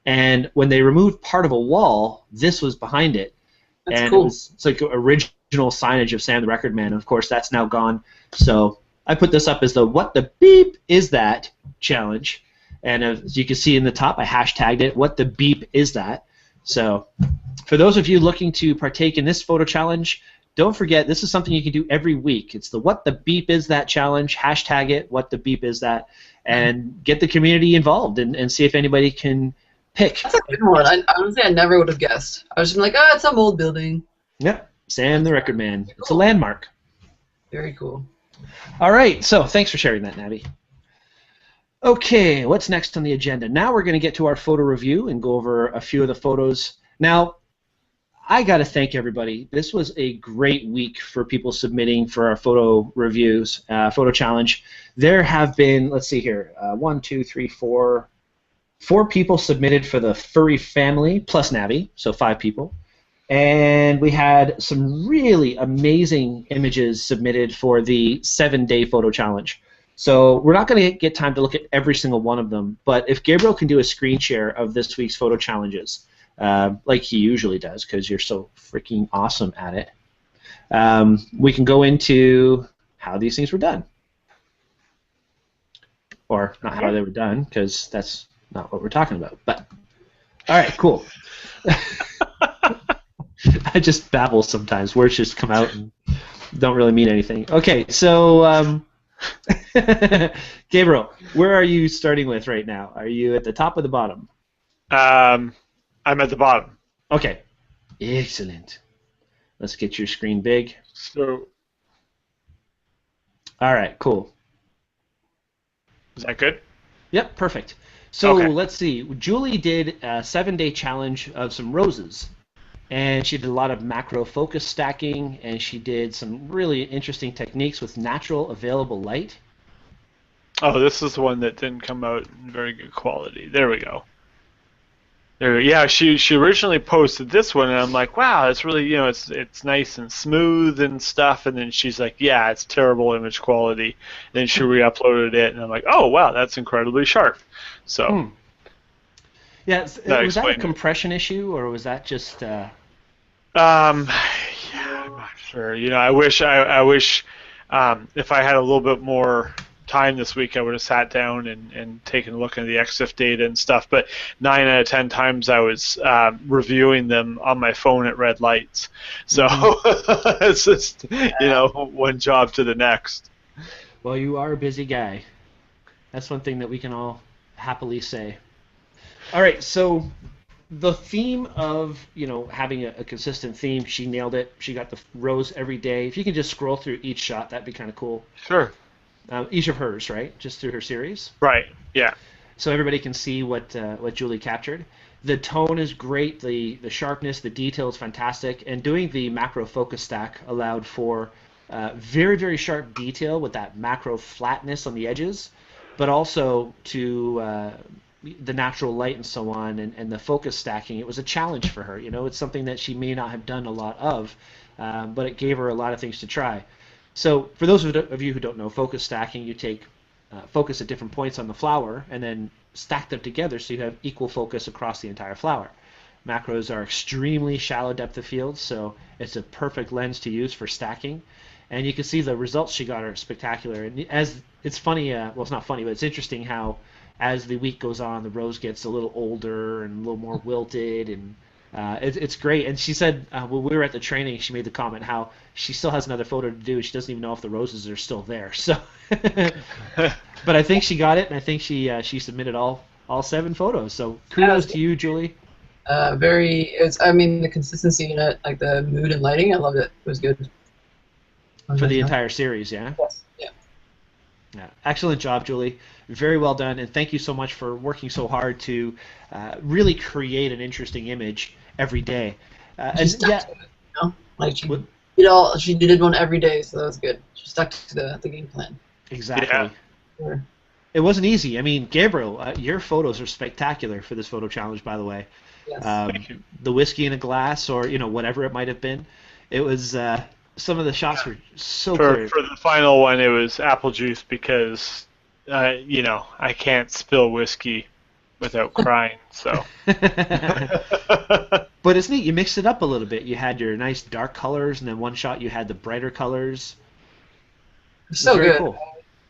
And when they removed part of a wall, this was behind it. That's and cool. it's like original signage of Sam the Record Man. And of course, that's now gone. So I put this up as the "What the beep is that?" challenge. And as you can see in the top, I hashtagged it, "What the beep is that?" So for those of you looking to partake in this photo challenge, don't forget, this is something you can do every week. It's the "What the beep is that?" challenge. Hashtag it, "What the beep is that?" and get the community involved and see if anybody can pick. That's a good one. Honestly, I never would have guessed. I was just like, it's some old building. Yep, Sam the Record Man. It's a landmark. Very cool. All right, so thanks for sharing that, Nabby. Okay, what's next on the agenda? Now we're going to get to our photo review and go over a few of the photos. Now, I got to thank everybody. This was a great week for people submitting for our photo reviews, photo challenge. There have been, let's see here, 4 people submitted for the furry family, plus Nabby, so 5 people. And we had some really amazing images submitted for the 7-day photo challenge. So we're not going to get time to look at every single one of them, but if Gabriel can do a screen share of this week's photo challenges, like he usually does, because you're so freaking awesome at it, we can go into how these things were done. Or not how they were done, because that's not what we're talking about. But all right, cool. I just babble sometimes. Words just come out and don't really mean anything. Okay, so Gabriel, where are you starting with right now? Are you at the top or the bottom? I'm at the bottom. Okay, excellent. Let's get your screen big. So, all right, cool. is that good? Yep, perfect. So Okay. let's see. Julie did a 7-day challenge of some roses. And she did a lot of macro focus stacking, and she did some really interesting techniques with natural available light. Oh, this is the one that didn't come out in very good quality. There we go. Yeah, she originally posted this one, and I'm like, wow, it's really, it's nice and smooth and stuff. And then she's like, yeah, it's terrible image quality. And then she re-uploaded it, and I'm like, oh, wow, that's incredibly sharp. So. Yeah, was that a compression issue, or was that just? Yeah, I'm not sure. I wish if I had a little bit more time this week, I would have sat down and taken a look at the EXIF data and stuff. But 9 out of 10 times I was reviewing them on my phone at red lights. So it's just one job to the next. Well, you are a busy guy. That's one thing that we can all happily say. All right, so the theme of having a consistent theme, she nailed it. She got the rose every day. If you can just scroll through each shot, that'd be kind of cool. Sure. Each of hers, right? Just through her series. Right. Yeah. So everybody can see what Julie captured. The tone is great. The sharpness, the detail is fantastic. And doing the macro focus stack allowed for very, very sharp detail with that macro flatness on the edges, but also to the natural light and so on, and the focus stacking. It was a challenge for her. It's something that she may not have done a lot of, but it gave her a lot of things to try. So for those of you who don't know, focus stacking, you take focus at different points on the flower and then stack them together so you have equal focus across the entire flower. Macros are extremely shallow depth of field, so it's a perfect lens to use for stacking. And you can see the results she got are spectacular. And as it's funny, well, it's not funny, but it's interesting how as the week goes on, the rose gets a little older and a little more wilted, and it's great. And she said when we were at the training, she made the comment how she still has another photo to do. She doesn't even know if the roses are still there. So, but I think she got it, and I think she submitted all 7 photos. So kudos to you, Julie. I mean, the consistency in it, like the mood and lighting, I loved it. It was good. For the entire series, yeah? Yes. Yeah. Yeah. Excellent job, Julie. Very well done, and thank you so much for working so hard to really create an interesting image every day. She stuck to it, you know? Like she did one every day, so that was good. She stuck to the game plan. Exactly. Yeah. Sure. It wasn't easy. I mean, Gabriel, your photos are spectacular for this photo challenge, by the way. Yes. Thank you. The whiskey in a glass, or whatever it might have been. It was some of the shots were so clear. For the final one, it was apple juice because I can't spill whiskey without crying. So. But it's neat. You mixed it up a little bit. You had your nice dark colors, and then one shot you had the brighter colors. So good. Cool.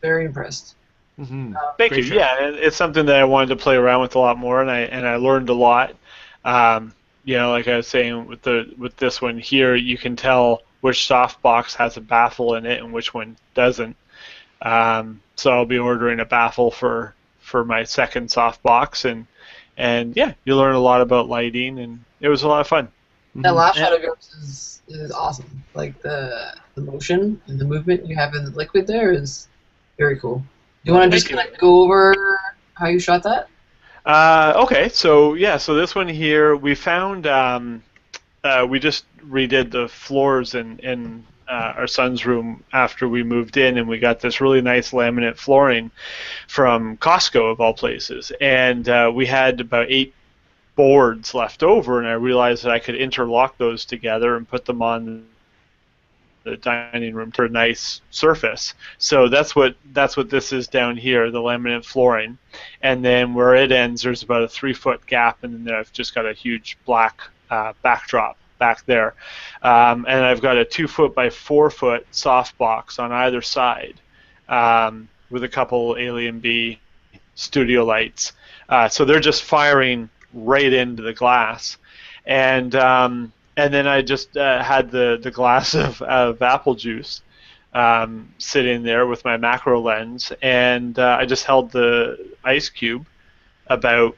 Very impressed. Mm-hmm. Thank you. Shot. Yeah, and it's something that I wanted to play around with a lot more, and I learned a lot. Like I was saying with this one here, you can tell which softbox has a baffle in it and which one doesn't. So I'll be ordering a baffle for my second softbox, and yeah, you learn a lot about lighting, and it was a lot of fun. That last shot of yours is awesome. Like the motion and the movement you have in the liquid there is very cool. Do you want to just kind of go over how you shot that? Okay, so this one here, we found, we just redid the floors in our son's room after we moved in, and we got this really nice laminate flooring from Costco, of all places. And we had about 8 boards left over, and I realized that I could interlock those together and put them on the dining room for a nice surface. So that's what this is down here, the laminate flooring. And then where it ends, there's about a 3-foot gap, and then I've just got a huge black backdrop back there. And I've got a 2-foot by 4-foot softbox on either side with a couple Alien B studio lights. So they're just firing right into the glass. And then I just had the glass of apple juice sitting there with my macro lens, and I just held the ice cube about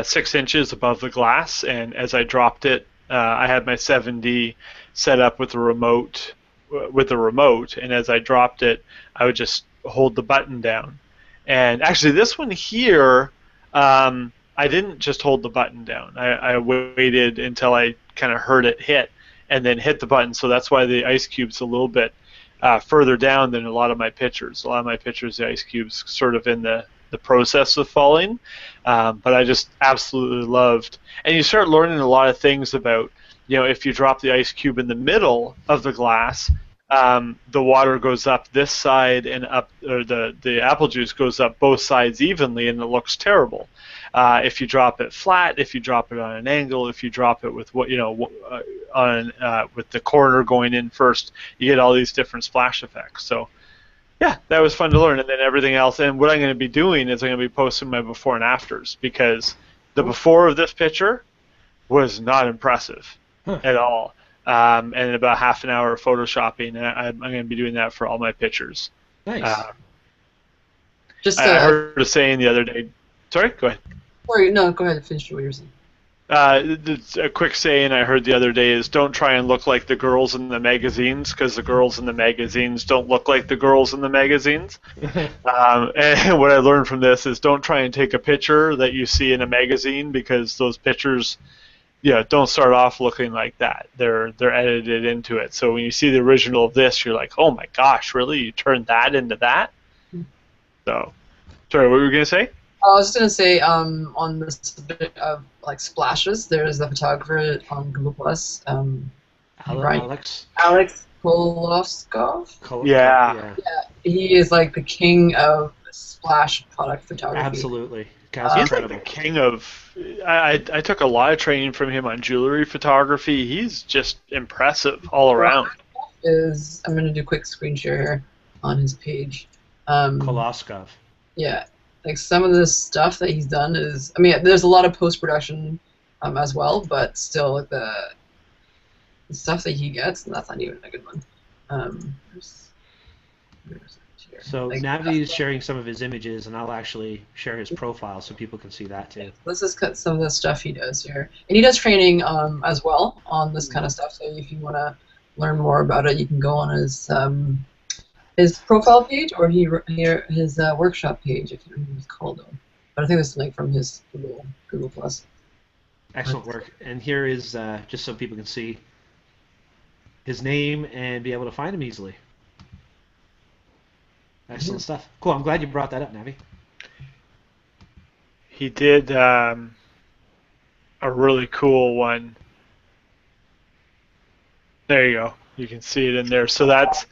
6 inches above the glass, and as I dropped it, I had my 7D set up with the remote, and as I dropped it, I would just hold the button down. And actually, this one here, I didn't just hold the button down. I waited until I kind of heard it hit and then hit the button. So that's why the ice cube's a little bit further down than a lot of my pictures. A lot of my pictures, the ice cube's sort of in the process of falling. But I just absolutely loved. And you start learning a lot of things about, if you drop the ice cube in the middle of the glass, the water goes up this side and up, or the apple juice goes up both sides evenly, and it looks terrible. If you drop it flat, if you drop it on an angle, if you drop it with with the corner going in first, you get all these different splash effects. So, yeah, that was fun to learn. And then everything else. And what I'm going to be doing is I'm going to be posting my before and afters, because the before of this picture was not impressive at all. And about half an hour of photoshopping, and I'm going to be doing that for all my pictures. Nice. I heard a saying the other day. Sorry, go ahead. Sorry, no, go ahead and finish what you're saying. A quick saying I heard the other day is, don't try and look like the girls in the magazines, because the girls in the magazines don't look like the girls in the magazines. And what I learned from this is, don't try and take a picture that you see in a magazine, because those pictures, don't start off looking like that. They're edited into it. So when you see the original of this, you're like, oh my gosh, really? You turned that into that? So, sorry, what were you going to say? I was just gonna say, on this bit of splashes, there's the photographer on Google Plus, Alex. Alex Koloskov. Yeah. Yeah, he is like the king of splash product photography. Absolutely. Guy's He's like incredible. the king of. I took a lot of training from him on jewelry photography. He's just impressive all around. I'm going to do a quick screen share here on his page. Koloskov. Yeah, like some of the stuff that he's done is, I mean, there's a lot of post-production as well, but still the stuff that he gets, that's not even a good one. Where's it here? So Like, Navi's sharing some of his images, and I'll actually share his profile so people can see that too. this is some of the stuff he does here, and he does training as well on this kind of stuff. So if you want to learn more about it, you can go on his profile page or his workshop page. If you don't know what it's called though, but I think it's like from his Google Plus. Excellent work. And here is just so people can see his name and be able to find him easily. Excellent stuff. Cool. I'm glad you brought that up, Navi. He did a really cool one. There you go. You can see it in there. So that's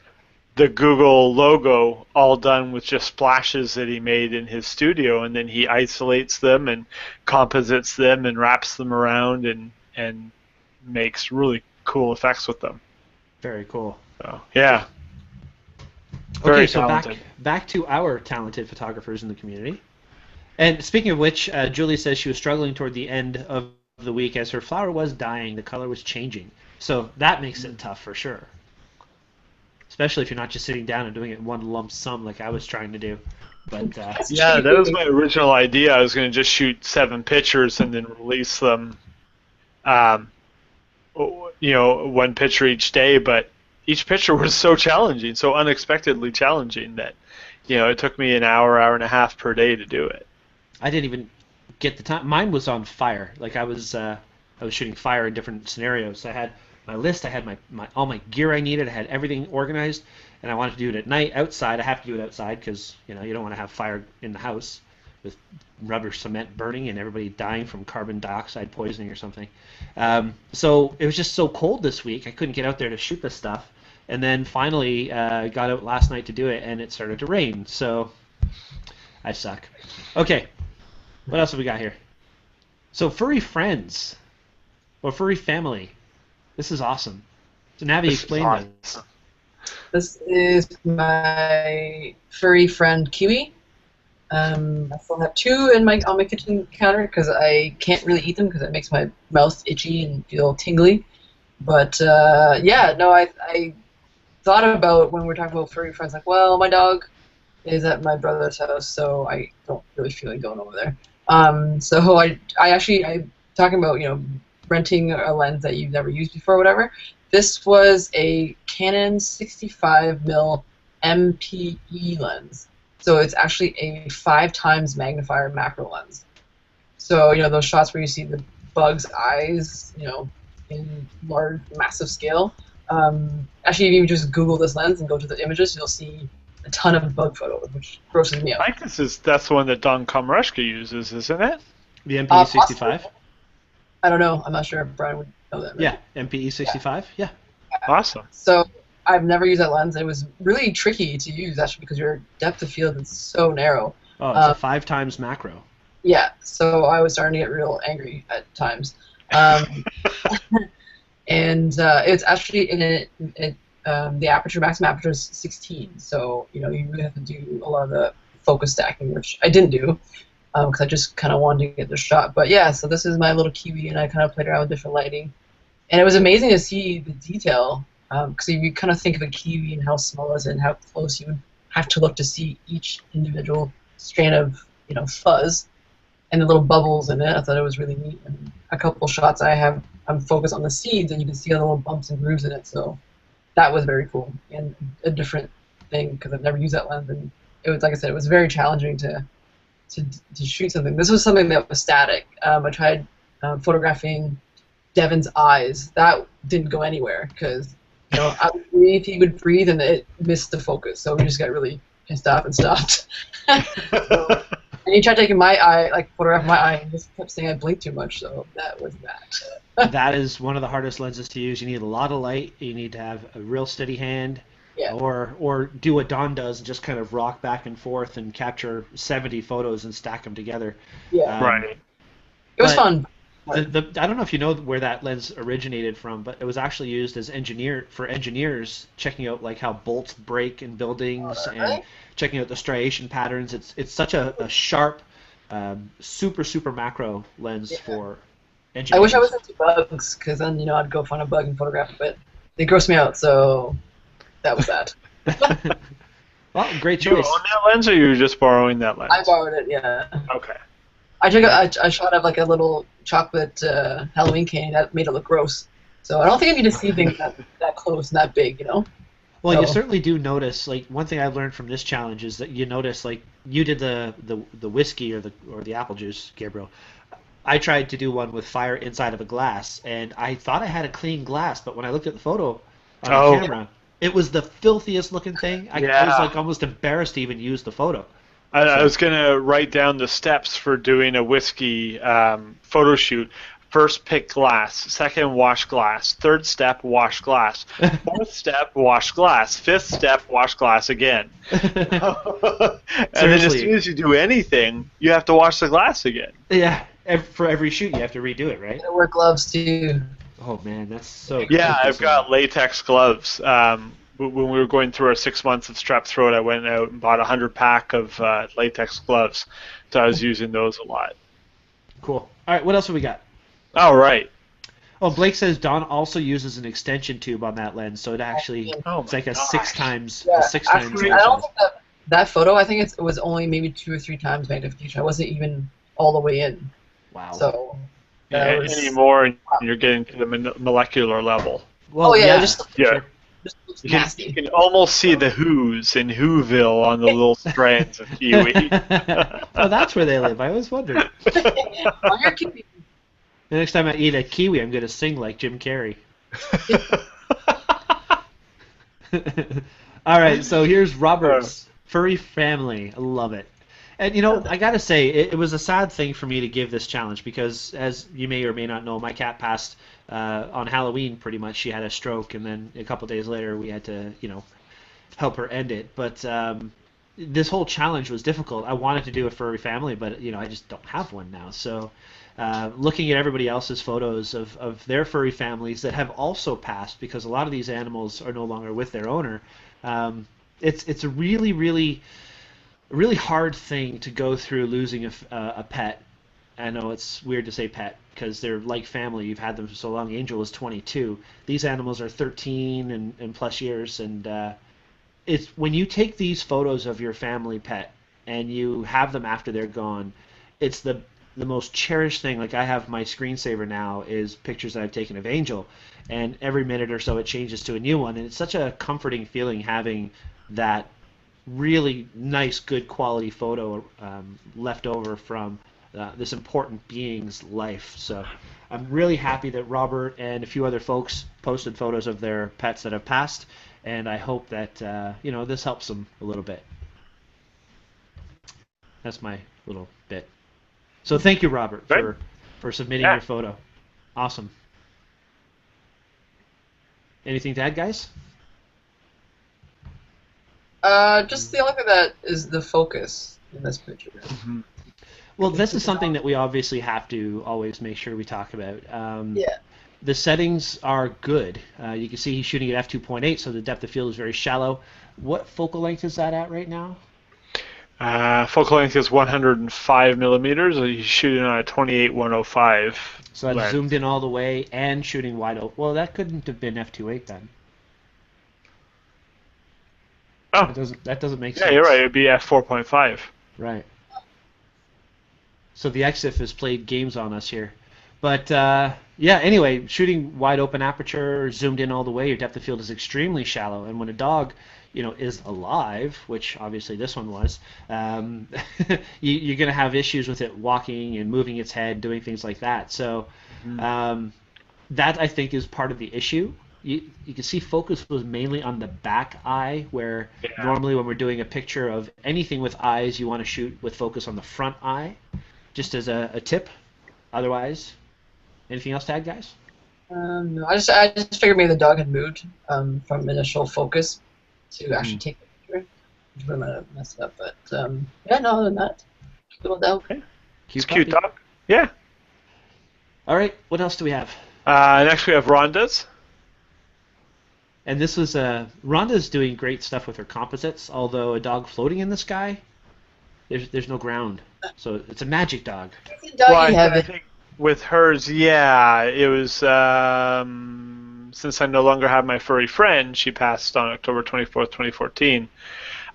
the Google logo, all done with just splashes that he made in his studio, and then he isolates them and composites them and wraps them around and makes really cool effects with them. Very cool. So, yeah. Okay, so talented. back to our talented photographers in the community. And speaking of which, Julie says she was struggling toward the end of the week as her flower was dying, the color was changing. So that makes it tough for sure. Especially if you're not just sitting down and doing it in one lump sum like I was trying to do. But yeah, that was my original idea. I was going to just shoot 7 pictures and then release them, one picture each day. But each picture was so challenging, so unexpectedly challenging that, it took me an hour and a half per day to do it. I didn't even get the time. Mine was on fire. Like I was shooting fire in different scenarios. I had my list, I had my all my gear I needed, I had everything organized, and I wanted to do it at night outside. I have to do it outside because you don't want to have fire in the house with rubber cement burning and everybody dying from carbon dioxide poisoning or something. So it was just so cold this week, I couldn't get out there to shoot this stuff. And then finally got out last night to do it, and it started to rain. So I suck. Okay, what else have we got here? So furry friends or furry family. This is awesome. So Navi, explain that. This is my furry friend Kiwi. I still have 2 on my kitchen counter because I can't really eat them because it makes my mouth itchy and feel tingly. But I thought about when we're talking about furry friends, like, well, my dog is at my brother's house, so I don't really feel like going over there. So I'm talking about renting a lens that you've never used before, or whatever. This was a Canon 65mm MPE lens. So it's actually a 5x magnifier macro lens. So, those shots where you see the bug's eyes, in large, massive scale. Actually, if you just Google this lens and go to the images, you'll see a ton of bug photos, which grosses me out. I think that's the one that Don Komreshka uses, isn't it? The MPE 65? I don't know. I'm not sure if Brian would know that. Right? Yeah, MPE 65? Yeah. Awesome. So I've never used that lens. It was really tricky to use, actually, because your depth of field is so narrow. Oh, it's a 5x macro. Yeah, so I was starting to get real angry at times. And it's actually the aperture, maximum aperture is 16, so you really have to do a lot of the focus stacking, which I didn't do because I just kind of wanted to get the shot. But yeah, so this is my little Kiwi, and I kind of played around with different lighting, and it was amazing to see the detail because if you kind of think of a Kiwi and how small it is and how close you would have to look to see each individual strand of fuzz and the little bubbles in it. I thought it was really neat. And a couple shots I'm focused on the seeds, and you can see all the little bumps and grooves in it. So that was very cool and a different thing because I've never used that lens, and it was, like I said, it was very challenging to shoot something. This was something that was static. I tried photographing Devin's eyes. That didn't go anywhere because I would breathe, he would breathe, and it missed the focus. So we just got really pissed off and stopped. And he tried taking my eye, like photograph my eye, and just kept saying I blinked too much. So that was that. That is one of the hardest lenses to use. You need a lot of light. You need to have a real steady hand, Yeah. or do what Don does and just kind of rock back and forth and capture 70 photos and stack them together. Yeah. Right. It was but fun. I don't know if you know where that lens originated from, but it was actually used as engineers checking out like how bolts break in buildings and Right? checking out the striation patterns. It's such a sharp, super macro lens Yeah. for I engineers. wish I was into bugs, because then I'd go find a bug and photograph it. But they gross me out, so that was that. Well, great Do you own choice. that lens, or you were just borrowing that lens? I borrowed it. Yeah. Okay. I took a shot of like a little chocolate Halloween candy that made it look gross. So I don't think I need to see things that close and that big, Well, you So- certainly do notice. Like one thing I've learned from this challenge is that you notice, like you did the whiskey or the apple juice, Gabriel. I tried to do one with fire inside of a glass, and I thought I had a clean glass, but when I looked at the photo on the camera, it was the filthiest looking thing. I was Yeah. like almost embarrassed to even use the photo. I was going to write down the steps for doing a whiskey photo shoot. First, pick glass. Second, wash glass. Third step, wash glass. Fourth step, wash glass. Fifth step, wash glass again. And then as Seriously. soon as you do anything, you have to wash the glass again. Yeah, for every shoot you have to redo it, right? I wear gloves too. Oh man, that's so. Yeah, so I've got latex gloves. When we were going through our 6 months of strep throat, I went out and bought 100 pack of latex gloves. So I was using those a lot. cool. All right, what else have we got? All right. Oh, Blake says Don also uses an extension tube on that lens, so it actually Oh it's like a my gosh. six times Yeah, a six times. actually, I don't think that photo. I think it was only maybe 2 or 3 times magnification. I wasn't even all the way in. Wow. So that was, Anymore, and you're getting to the molecular level. Well, oh yeah, just Yeah. just looks You can, nasty. you can almost see the Who's in Whoville on the little strands of kiwi. Oh, that's where they live. I always wondered. On your kiwi. The next time I eat a kiwi, I'm gonna sing like Jim Carrey. All right, so here's Robert's furry family. I love it. And I gotta say, it was a sad thing for me to give this challenge because, as you may or may not know, my cat passed on Halloween. Pretty much, she had a stroke, and then a couple days later, we had to, help her end it. But this whole challenge was difficult. I wanted to do a furry family, but I just don't have one now. So, looking at everybody else's photos of their furry families that have also passed, because a lot of these animals are no longer with their owner. It's a really hard thing to go through losing a pet. I know it's weird to say pet because they're like family. You've had them for so long. Angel is 22. These animals are 13 and plus years, and it's when you take these photos of your family pet and you have them after they're gone, it's the most cherished thing. Like I have my screensaver now is pictures that I've taken of Angel, and every minute or so it changes to a new one, and it's such a comforting feeling having that really nice, good quality photo left over from this important being's life. So I'm really happy that Robert and a few other folks posted photos of their pets that have passed, and I hope that this helps them a little bit. That's my little bit. So thank you, Robert, Great. for submitting Yeah. your photo. Awesome. Anything to add, guys? Just the only thing that is the focus in this picture. Well, this is something that we obviously have to always make sure we talk about. Yeah. The settings are good. You can see he's shooting at f2.8, so the depth of field is very shallow. What focal length is that at right now? Focal length is 105 millimeters. He's shooting on a 28-105. So that's lens. zoomed in all the way and shooting wide open. Well, that couldn't have been f2.8 then. Oh, That doesn't make yeah, sense. you're right. It'd be f4.5. Right. So the XIF has played games on us here. But yeah, anyway, shooting wide open aperture, zoomed in all the way, your depth of field is extremely shallow. And when a dog, is alive, which obviously this one was, you're going to have issues with it walking and moving its head, doing things like that. So that I think is part of the issue. you can see focus was mainly on the back eye, where Yeah. normally when we're doing a picture of anything with eyes, you want to shoot with focus on the front eye, just as a tip. Otherwise, anything else to add, guys? No, I just figured maybe the dog had moved from initial focus to actually take the picture, which would have messed it up. But yeah, no, other than that, little dog. Okay. Cute It's cute puppy. dog. Yeah. All right, what else do we have? Next we have Rhonda's. And this was Rhonda's doing great stuff with her composites. Although a dog floating in the sky, there's no ground, so it's a magic dog. Doggy I heaven. think with hers, yeah, it was since I no longer have my furry friend. She passed on October 24th, 2014.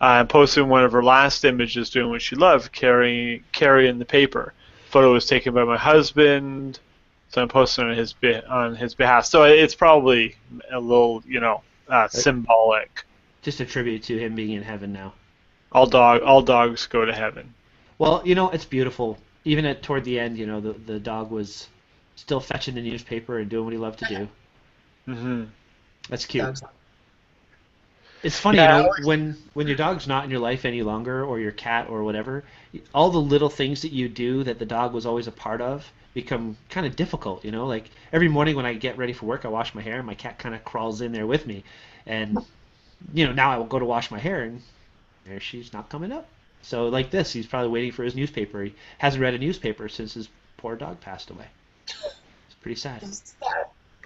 I posted one of her last images doing what she loved, carrying the paper. Photo was taken by my husband, so I'm posting on his behalf. So it's probably a little, symbolic. Just a tribute to him being in heaven now. All dogs go to heaven. Well, it's beautiful. Even toward the end, the dog was still fetching the newspaper and doing what he loved to do. Mm-hmm. That's cute. Dogs. It's funny, Yeah, when your dog's not in your life any longer, or your cat or whatever, all the little things that you do that the dog was always a part of become kind of difficult, Like every morning when I get ready for work, I wash my hair, and my cat kind of crawls in there with me. And, now I will go to wash my hair, and there she's not coming up. So like this, he's probably waiting for his newspaper. He hasn't read a newspaper since his poor dog passed away. It's pretty sad.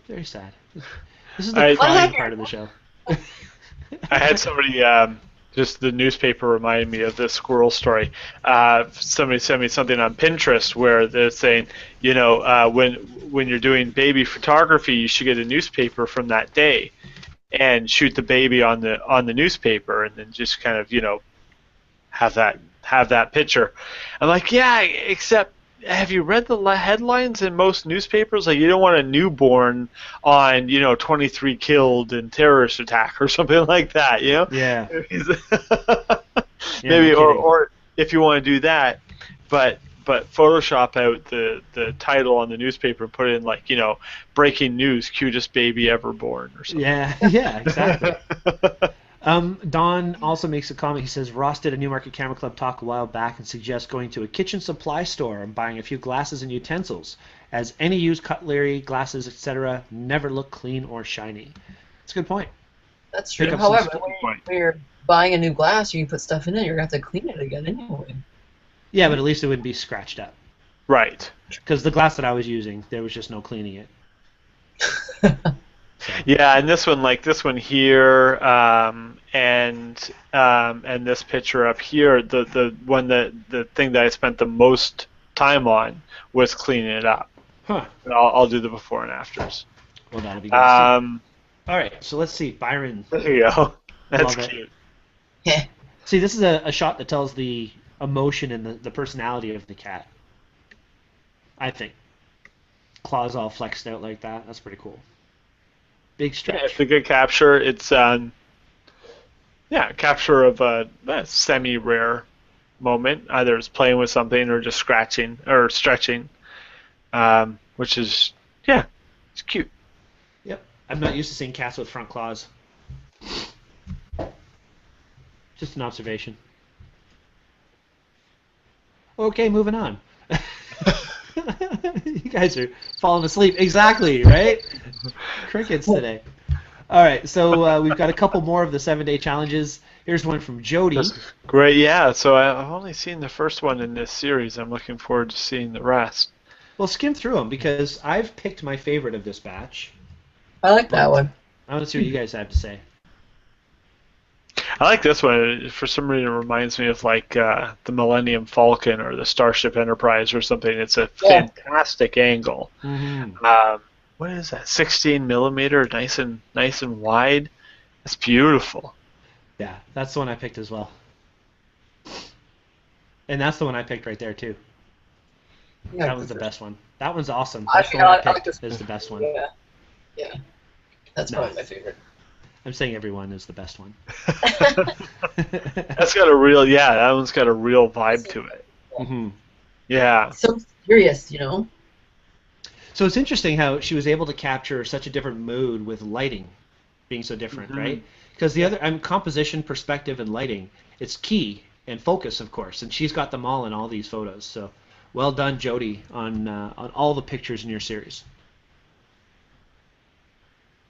Very sad. This is the crying part of the show. I had somebody, just the newspaper reminded me of this squirrel story. Somebody sent me something on Pinterest where they're saying, when you're doing baby photography, you should get a newspaper from that day and shoot the baby on the newspaper, and then just kind of, have that picture. I'm like, yeah, except have you read the headlines in most newspapers? Like, you don't want a newborn on, 23 killed in terrorist attack or something like that, Yeah. Maybe, no or if you want to do that, but Photoshop out the title on the newspaper and put in, like, breaking news, cutest baby ever born or something. Yeah, exactly. Don also makes a comment. He says, Ross did a Newmarket Camera Club talk a while back and suggests going to a kitchen supply store and buying a few glasses and utensils, as any used cutlery, glasses, etc. never look clean or shiny. That's a good point. That's true. Pick up However, some when you're buying a new glass, you put stuff in it, you're going to have to clean it again anyway. Yeah, but at least it wouldn't be scratched up. Right. Because the glass that I was using, there was just no cleaning it. Yeah, and this one here, and this picture up here, the thing that I spent the most time on was cleaning it up. Huh. I'll do the before and afters. Well, that'll be good to see. All right, so let's see. Byron. There you go. That's Love it. cute. Yeah. See, this is a shot that tells the emotion and the personality of the cat. I think. Claws all flexed out like that. That's pretty cool. Big Yeah, stretch. it's a good capture. It's capture of a semi-rare moment. Either it's playing with something or just scratching or stretching, which is it's cute. Yep. I'm not used to seeing cats with front claws. Just an observation. Okay, moving on. You guys are falling asleep. Exactly, right? Crickets today. All right, so we've got a couple more of the 7-day challenges. Here's one from Jody. That's great, yeah. So I've only seen the first one in this series. I'm looking forward to seeing the rest. Well, skim through them because I've picked my favorite of this batch. I like that one. I want to see what you guys have to say. I like this one. For some reason, it reminds me of like the Millennium Falcon or the Starship Enterprise or something. It's a fantastic angle. Mm-hmm. What is that? 16 millimeter, nice and wide. It's beautiful. Yeah, that's the one I picked as well. And that's the one I picked right there too. Yeah, That was the best one. That one's awesome. I That's the one I like picked this. is the best one. Yeah. That's probably my favorite. I'm saying everyone is the best one. That's got a real, that one's got a real vibe to it. Mm-hmm. Yeah. So serious, you know? So it's interesting how she was able to capture such a different mood with lighting being so different, right? Because the other, composition, perspective, and lighting, it's key, and focus, of course, and she's got them all in all these photos. So, well done, Jody, on all the pictures in your series.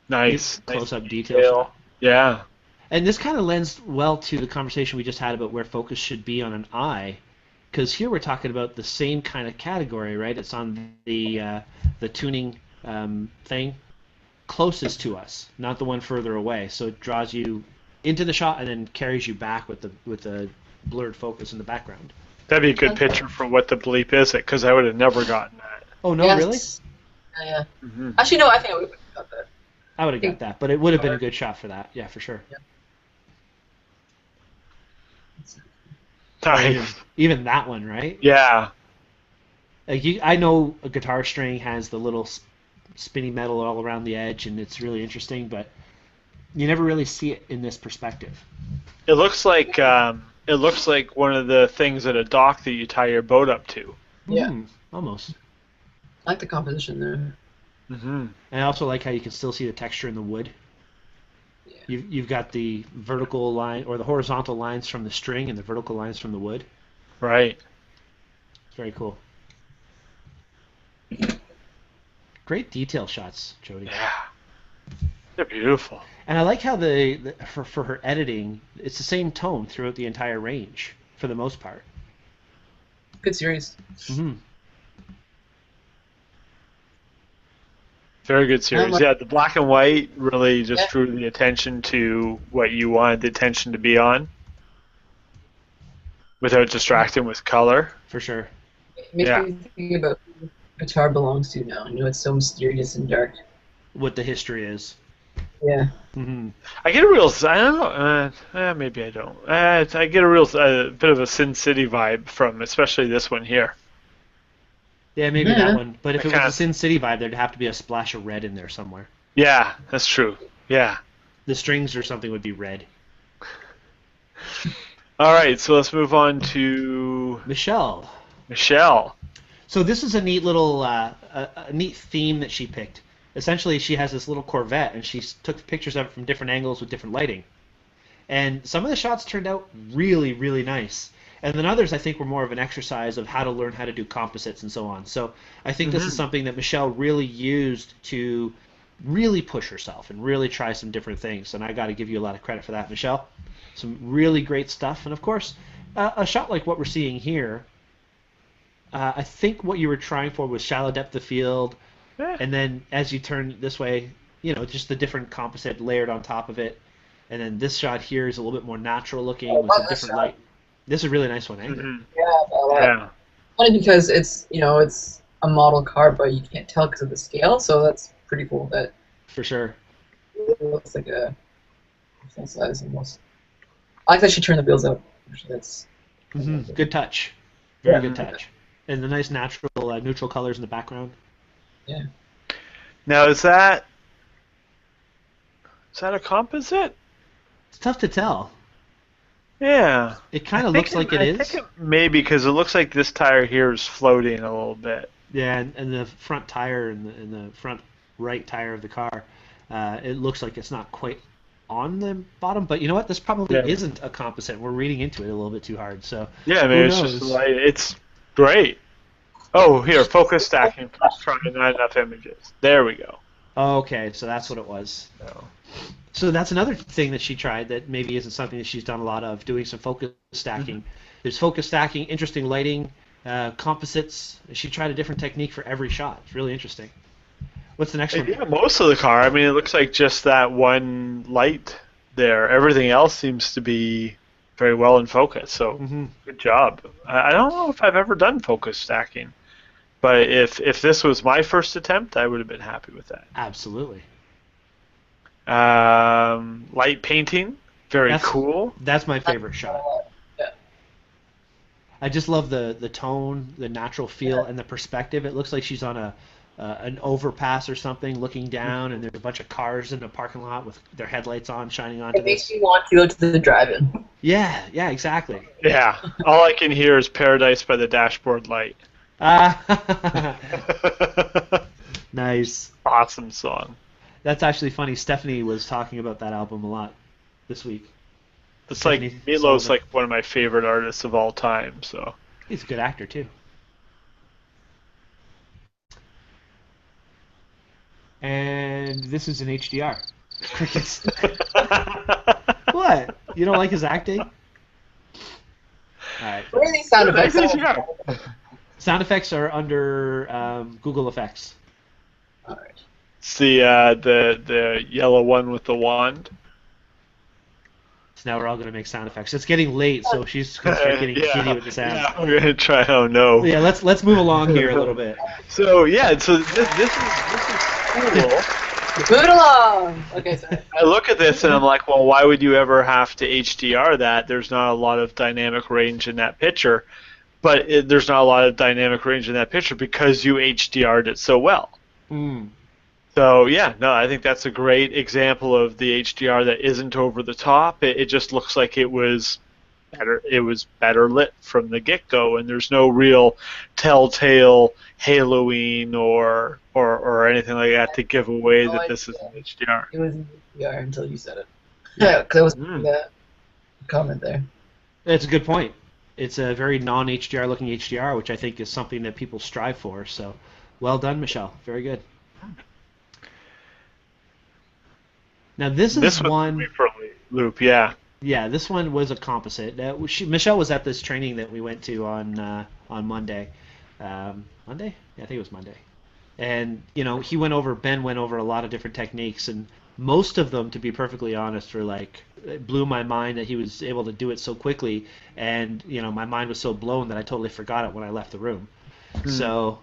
Nice. Close-up detail shot. Yeah. And this kind of lends well to the conversation we just had about where focus should be on an eye, because here we're talking about the same kind of category, right? It's on the tuning thing closest to us, not the one further away. So it draws you into the shot and then carries you back with the blurred focus in the background. That'd be a good picture for what the bleep is it, because I would have never gotten that. Oh no, really? Yeah. Actually, no. I think I would have got that. I would have got that, but it would have been a good shot for that. Yeah, for sure. Yeah. Nice. Even that one, right? Yeah. Like I know a guitar string has the little spinny metal all around the edge, and it's really interesting, but you never really see it in this perspective. It looks like one of the things at a dock that you tie your boat up to. Yeah. Almost. I like the composition there. And I also like how you can still see the texture in the wood. Yeah. You've got the vertical line or the horizontal lines from the string and the vertical lines from the wood. Right. It's very cool. Great detail shots, Jody. Yeah. They're beautiful. And I like how for her editing, it's the same tone throughout the entire range for the most part. Good series. Very good series. Yeah, the black and white really just drew the attention to what you wanted the attention to be on without distracting with color. For sure. It makes me think about who guitar belongs to now. You know, it's so mysterious and dark. What the history is. Yeah. I get a real, I don't know, maybe I don't. I get a real bit of a Sin City vibe from especially this one here. Yeah, maybe that one. But if it was a Sin City vibe, there'd have to be a splash of red in there somewhere. Yeah, that's true. Yeah. The strings or something would be red. All right, so let's move on to Michelle. So this is a neat little, a neat theme that she picked. Essentially, she has this little Corvette, and she took pictures of it from different angles with different lighting. And some of the shots turned out really, really nice. And then others, I think, were more of an exercise of how to learn how to do composites and so on. So I think this is something that Michelle really used to really push herself and really try some different things. And I got to give you a lot of credit for that, Michelle. Some really great stuff. And, of course, a shot like what we're seeing here, I think what you were trying for was shallow depth of field. Yeah. And then as you turn this way, you know, just the different composite layered on top of it. And then this shot here is a little bit more natural looking with a different light. This is a really nice one, eh? Yeah. Funny because it's a model car, but you can't tell because of the scale. So that's pretty cool. That for sure. It looks like a full size almost. I like that she turned the wheels up. That's good touch. Very good touch. And the nice natural neutral colors in the background. Yeah. Now is that a composite? It's tough to tell. Yeah. It kind of looks like it is. I think maybe because it looks like this tire here is floating a little bit. Yeah, and the front tire and the front right tire of the car, it looks like it's not quite on the bottom. But you know what? This probably isn't a composite. We're reading into it a little bit too hard. So yeah, maybe it's just light. It's great. Oh, here, focus stacking. Let's try not enough images. There we go. Okay, so that's what it was. So that's another thing that she tried that maybe isn't something that she's done a lot of, doing some focus stacking. There's focus stacking, interesting lighting, composites. She tried a different technique for every shot. It's really interesting. What's the next one? Yeah, most of the car. I mean, it looks like just that one light there. Everything else seems to be very well in focus, so good job. I don't know if I've ever done focus stacking, but if this was my first attempt, I would have been happy with that. Absolutely. Light painting, very cool. That's my favorite shot. I just love the tone, the natural feel, and the perspective. It looks like she's on an overpass or something, looking down, and there's a bunch of cars in a parking lot with their headlights on, shining onto this. It makes me want to go to the drive-in. Yeah, exactly. Yeah, all I can hear is Paradise by the Dashboard Light. Nice. Awesome song. That's actually funny. Stephanie was talking about that album a lot this week. It's like Tiffany Meatloaf's Sullivan. like one of my favorite artists of all time. So He's a good actor too. And this is an HDR. Crickets. What? You don't like his acting? All right. Where are these sound effects? Sound effects are under Google Effects. All right. it's the yellow one with the wand. So now we're all going to make sound effects. It's getting late, so she's going to start getting giddy with the sound. Yeah, we're gonna try. Oh no. Yeah, let's move along here a little bit. So yeah, so this is cool. Move it along. Okay, sorry. I look at this and I'm like, well, why would you ever have to HDR that? There's not a lot of dynamic range in that picture, but there's not a lot of dynamic range in that picture because you HDR'd it so well. Mm. So yeah, no, I think that's a great example of the HDR that isn't over the top. It just looks like it was better. It was better lit from the get-go, and there's no real telltale haloing or anything like that to give away that this is an HDR. It was in VR until you said it. Yeah, because I was the comment there. That's a good point. It's a very non-HDR looking HDR, which I think is something that people strive for. So, well done, Michelle. Very good. Now this is one for loop, yeah. Yeah, this one was a composite. Michelle was at this training that we went to on Monday. Monday? Yeah, I think it was Monday. And Ben went over a lot of different techniques, and most of them, to be perfectly honest, were like it blew my mind that he was able to do it so quickly, and my mind was so blown that I totally forgot it when I left the room. So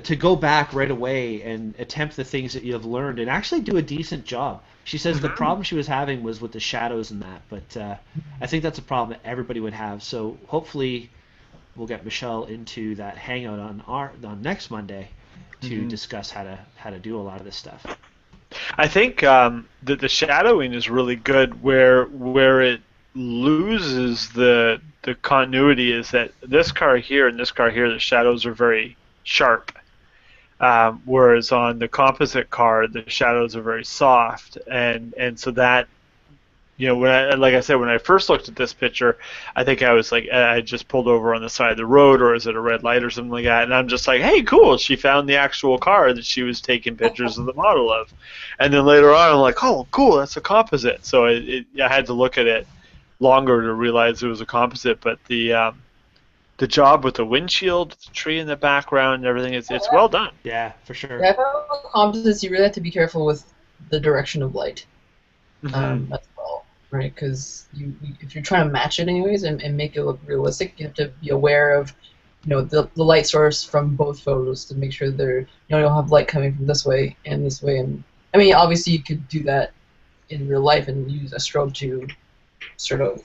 to go back right away and attempt the things that you have learned and actually do a decent job. She says the problem she was having was with the shadows and that, but I think that's a problem that everybody would have. So hopefully we'll get Michelle into that hangout on next Monday to discuss how to do a lot of this stuff. I think that the shadowing is really good. Where it loses the continuity is that this car here and this car here, the shadows are very sharp. Whereas on the composite car, the shadows are very soft, and so that, when I first looked at this picture, I think I was like, I just pulled over on the side of the road, or is it a red light or something like that, and I'm just like, hey, cool, she found the actual car that she was taking pictures of the model of, and then later on, I'm like, oh, cool, that's a composite. So I had to look at it longer to realize it was a composite, but the job with the windshield, the tree in the background, and everything, it's well done. Yeah, for sure. Yeah, for composites, you really have to be careful with the direction of light as well, right? Because if you're trying to match it anyways and make it look realistic, you have to be aware of the light source from both photos to make sure you'll have light coming from this way and this way. And I mean, obviously, you could do that in real life and use a strobe to sort of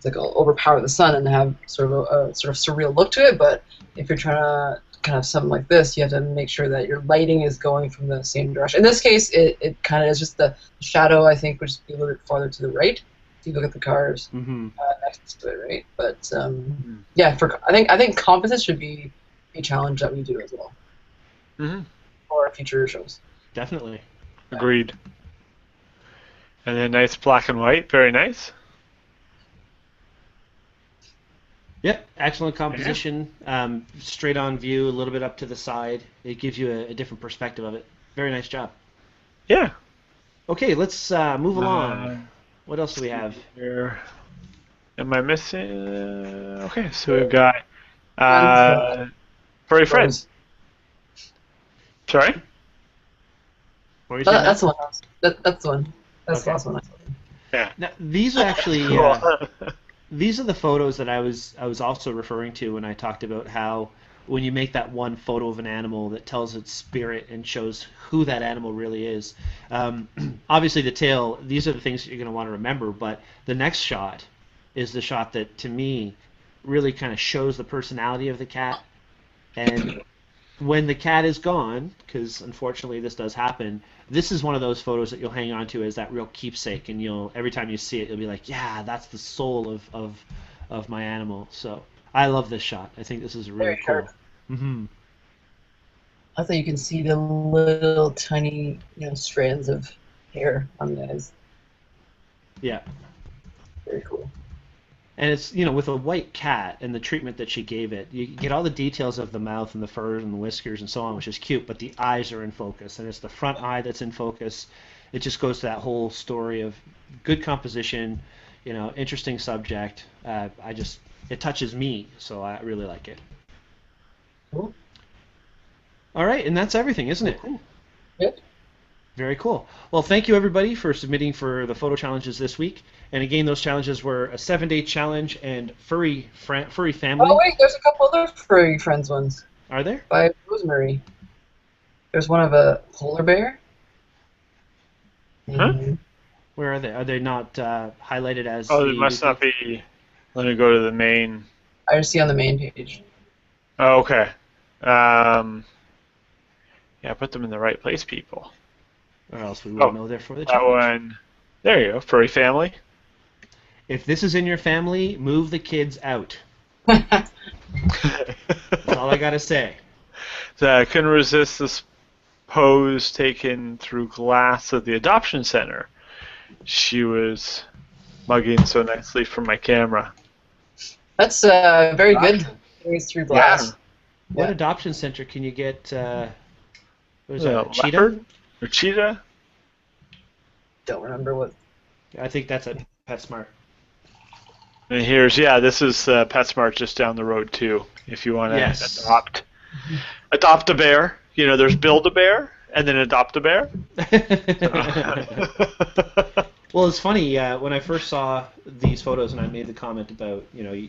overpower the sun and have sort of a surreal look to it. But if you're trying to kind of something like this, you have to make sure that your lighting is going from the same direction. In this case, it kind of is just the shadow. I think would just be a little bit farther to the right if you look at the cars next to it, right? But yeah, I think composites should be a challenge that we do as well for future shows. Definitely. Agreed. And then nice black and white, very nice. Yep, excellent composition. Straight on view, a little bit up to the side. It gives you a different perspective of it. Very nice job. Yeah. Okay, let's move along. What else do we have? Here. Am I missing? Okay, so we've got furry friends. Sorry? That's the one. That's the one. That's the last one I saw. Yeah. Now, these are actually these are the photos that I was also referring to when I talked about how when you make that one photo of an animal that tells its spirit and shows who that animal really is. Obviously the tail, these are the things that you're going to want to remember, but the next shot is the shot that to me really kind of shows the personality of the cat. And when the cat is gone, because unfortunately this does happen, this is one of those photos that you'll hang on to as that real keepsake, and every time you see it, you'll be like, yeah, that's the soul of my animal. So I love this shot. I think this is really cool. I thought you can see the little tiny, strands of hair on the eyes. Yeah. Very cool. And it's, with a white cat and the treatment that she gave it, you get all the details of the mouth and the fur and the whiskers and so on, which is cute, but the eyes are in focus, and it's the front eye that's in focus. It just goes to that whole story of good composition, interesting subject. It touches me, so I really like it. Cool. All right, and that's everything, isn't it? Yep. Very cool. Well, thank you everybody for submitting for the photo challenges this week. And again, those challenges were a 7-day challenge and furry family. Oh wait, there's a couple other furry friends ones. Are there? By Rosemary. There's one of a polar bear. Huh? Where are they? Are they not highlighted as? Oh, they must not be. Let me go to the main. I just see on the main page. Oh, okay. Yeah, put them in the right place, people. Or else we wouldn't know they're for the That challenge. one. There you go. Furry family. If this is in your family, move the kids out. That's all I gotta say. So I couldn't resist this pose taken through glass at the adoption center. She was mugging so nicely from my camera. That's very good. It's through glass. What Yeah. adoption center can you get? What is A that? Cheetah? leopard or cheetah? Don't remember what. I think that's at PetSmart. And this is PetSmart just down the road too. If you want to Yes. adopt a bear. There's build a bear and then adopt a bear. Well, it's funny. When I first saw these photos, and I made the comment about, you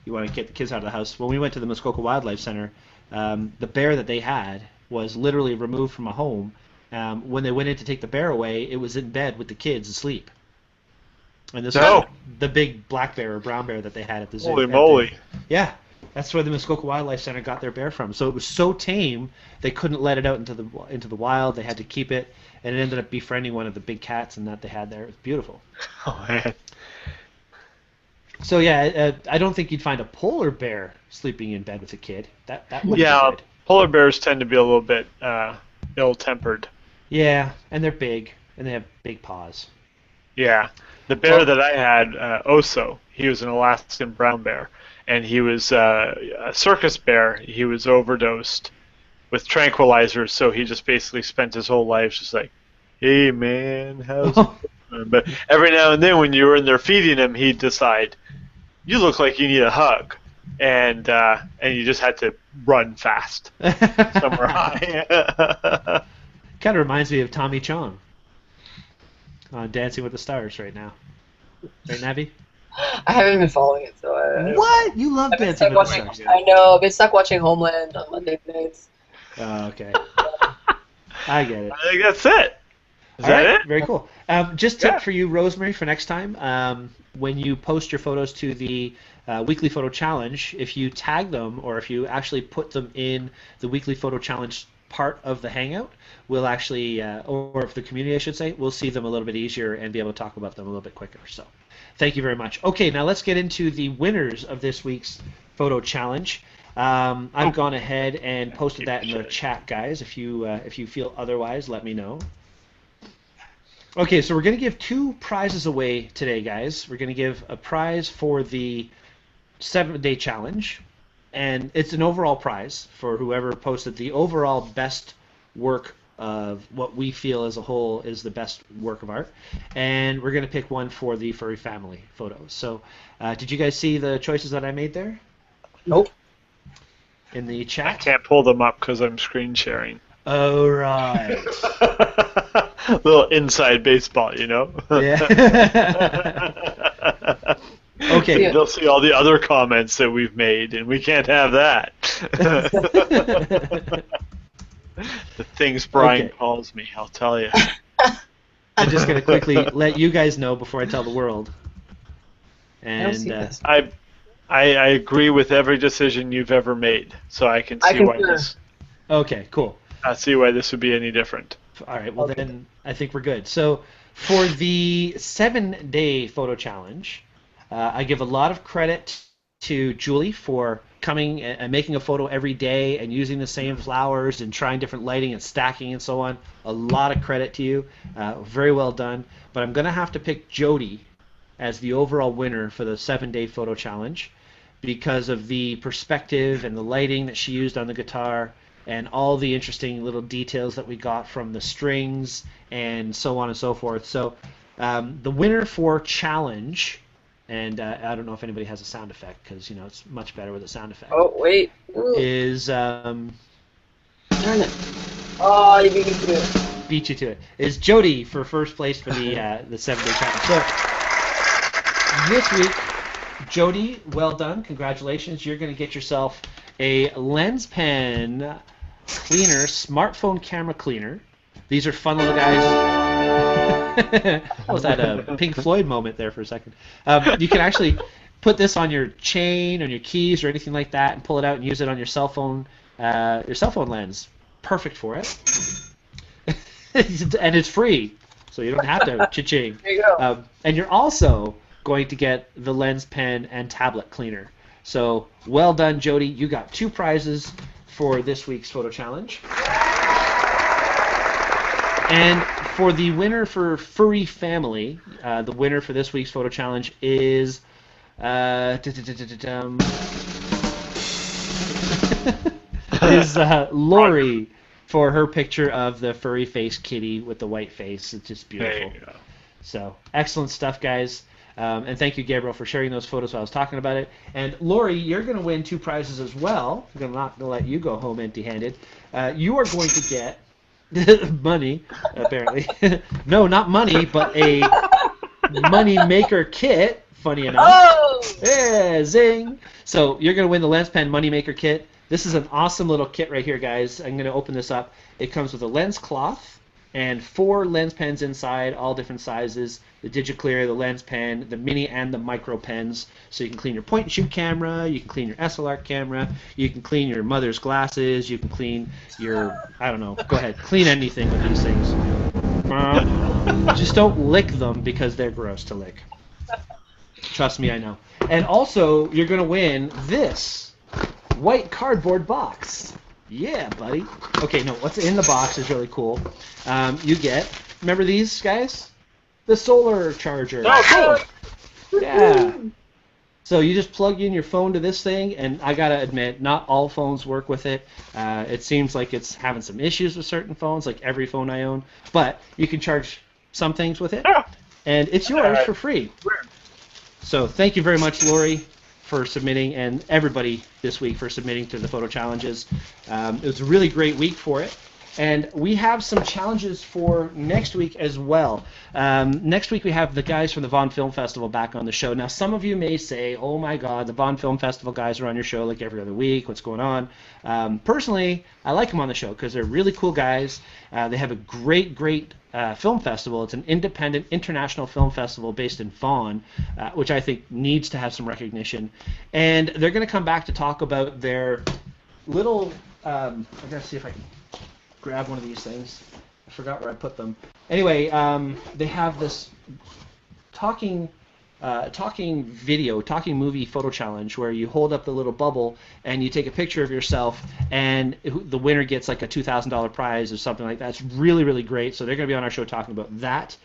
want to get the kids out of the house. When we went to the Muskoka Wildlife Center, the bear that they had was literally removed from a home. When they went in to take the bear away, it was in bed with the kids asleep. And this was the big black bear or brown bear that they had at the zoo. Holy moly! Yeah, that's where the Muskoka Wildlife Center got their bear from. So it was so tame they couldn't let it out into the wild. They had to keep it, and it ended up befriending one of the big cats and that they had there. It was beautiful. Oh man. So yeah, I don't think you'd find a polar bear sleeping in bed with a kid. That would be good. Polar bears tend to be a little bit ill-tempered. Yeah, and they're big, and they have big paws. Yeah. The bear that I had, Oso, he was an Alaskan brown bear, and he was a circus bear. He was overdosed with tranquilizers, so he just basically spent his whole life just like, hey man, how's it going? But every now and then when you were in there feeding him, he'd decide, you look like you need a hug. And you just had to run fast somewhere high. Kind of reminds me of Tommy Chong on Dancing with the Stars right now. Right, Navi? I haven't been following it, so What? You love I've been Dancing stuck with the watching. Stars. I know. I've been stuck watching Homeland on Monday nights. Oh, okay. I get it. I think that's it. Is All that right, it? very cool. Just tip for you, Rosemary, for next time. When you post your photos to the weekly photo challenge, if you tag them or if you actually put them in the weekly photo challenge part of the Hangout, we'll actually, or if the community, I should say, we'll see them a little bit easier and be able to talk about them a little bit quicker. So, thank you very much. Okay, now let's get into the winners of this week's photo challenge. I've gone ahead and posted that in the chat, guys. If you feel otherwise, let me know. Okay, so we're going to give 2 prizes away today, guys. We're going to give a prize for the 7-day challenge, and it's an overall prize for whoever posted the overall best work of what we feel as a whole is the best work of art. And we're going to pick one for the furry family photos. So did you guys see the choices that I made there? Nope. In the I chat? can't pull them up because I'm screen sharing. Oh, right. Little inside baseball, Yeah. Okay. They'll see all the other comments that we've made, and we can't have that. The things Brian calls me, I'll tell you. I'm just going to quickly let you guys know before I tell the world. And I agree with every decision you've ever made, so I can see why this. Okay, cool. I see why this would be any different. All right, well then I think we're good. So for the 7-day photo challenge, I give a lot of credit to Julie for coming and making a photo every day and using the same flowers and trying different lighting and stacking and so on. A lot of credit to you. Very well done. But I'm going to have to pick Jody as the overall winner for the 7-day photo challenge because of the perspective and the lighting that she used on the guitar and all the interesting little details that we got from the strings and so on and so forth. So the winner for challenge, and I don't know if anybody has a sound effect because it's much better with a sound effect. Oh wait. Is Darn it. Oh, you beat me to it. Beat you to it. Is Jody for first place for the 7-day challenge. So this week, Jody, well done. Congratulations. You're going to get yourself a lens pen cleaner, smartphone camera cleaner. These are fun little guys. Was that a Pink Floyd moment there for a second? You can actually put this on your chain, on your keys, or anything like that, and pull it out and use it on your cell phone lens. Perfect for it. And it's free, so you don't have to cha-ching. There you go. And you're also going to get the lens pen and tablet cleaner. So well done, Jody. You got 2 prizes for this week's photo challenge. And for the winner for Furry Family, the winner for this week's photo challenge is Lori for her picture of the furry face kitty with the white face. It's just beautiful. There you go. So excellent stuff, guys. And thank you, Gabriel, for sharing those photos while I was talking about it. And Lori, you're going to win 2 prizes as well. I'm not going to let you go home empty-handed. You are going to get money, apparently. No, not money, but a money maker kit. Funny enough. Oh! Yeah, zing! So you're going to win the Lens Pen Money Maker kit. This is an awesome little kit right here, guys. I'm going to open this up. It comes with a lens cloth and 4 lens pens inside, all different sizes. The Digiclear, the lens pen, the mini and the micro pens. So you can clean your point and shoot camera, you can clean your SLR camera, you can clean your mother's glasses, you can clean your, I don't know, go ahead, clean anything with these things. Just don't lick them because they're gross to lick. Trust me, I know. And also, you're going to win this white cardboard box. Yeah, buddy. Okay, no, what's in the box is really cool. You get, remember these guys? The solar charger. Oh, cool. Yeah. So you just plug in your phone to this thing, and I gotta admit, not all phones work with it. It seems like it's having some issues with certain phones, like every phone I own. But you can charge some things with it, and it's yours for free. So thank you very much, Lori, for submitting, and everybody this week for submitting to the photo challenges. It was a really great week for it. And we have some challenges for next week as well. Next week we have the guys from the Vaughan Film Festival back on the show. Now some of you may say, oh my god, the Vaughan Film Festival guys are on your show like every other week. What's going on? Personally, I like them on the show because they're really cool guys. They have a great film festival. It's an independent international film festival based in Vaughan, which I think needs to have some recognition. And they're going to come back to talk about their little, I gotta see if I can grab one of these things. I forgot where I put them. Anyway, they have this talking movie photo challenge where you hold up the little bubble and you take a picture of yourself, and the winner gets like a $2,000 prize or something like that. It's really, really great. So they're going to be on our show talking about that.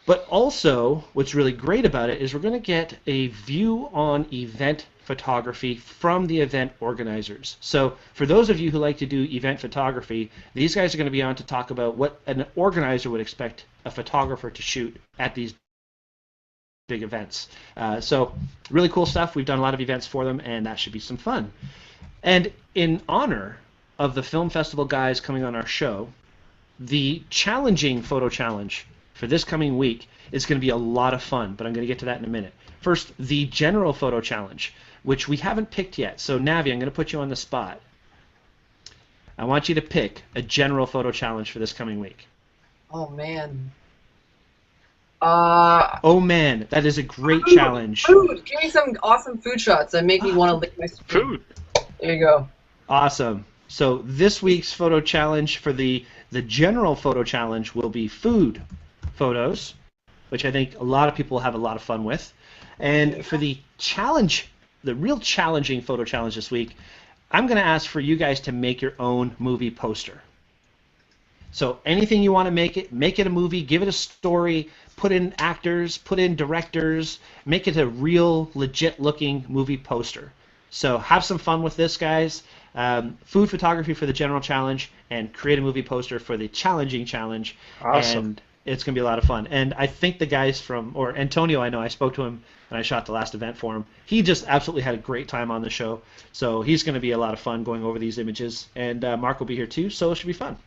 But also, what's really great about it is we're going to get a view on event photography from the event organizers. So for those of you who like to do event photography, these guys are going to be on to talk about what an organizer would expect a photographer to shoot at these big events. So really cool stuff. We've done a lot of events for them, and that should be some fun. And in honor of the film festival guys coming on our show, the challenging photo challenge for this coming week is going to be a lot of fun, but I'm going to get to that in a minute. First, the general photo challenge, which we haven't picked yet. So Navi, I'm going to put you on the spot. I want you to pick a general photo challenge for this coming week. Oh man. Oh man, that is a great challenge. Food. Give me some awesome food shots that make me want to lick my spoon. Food. There you go. Awesome. So this week's photo challenge for the general photo challenge will be food photos, which I think a lot of people have a lot of fun with. And for the challenge the real challenging photo challenge this week. I'm going to ask for you guys to make your own movie poster. So anything you want to make it a movie, give it a story, put in actors, put in directors, make it a real, legit-looking movie poster. So have some fun with this, guys. Food photography for the general challenge, and create a movie poster for the challenging challenge. Awesome. And it's going to be a lot of fun. And I think the guys or Antonio, I know, I spoke to him and I shot the last event for him. He just absolutely had a great time on the show. So he's going to be a lot of fun going over these images. And Mark will be here too, so it should be fun.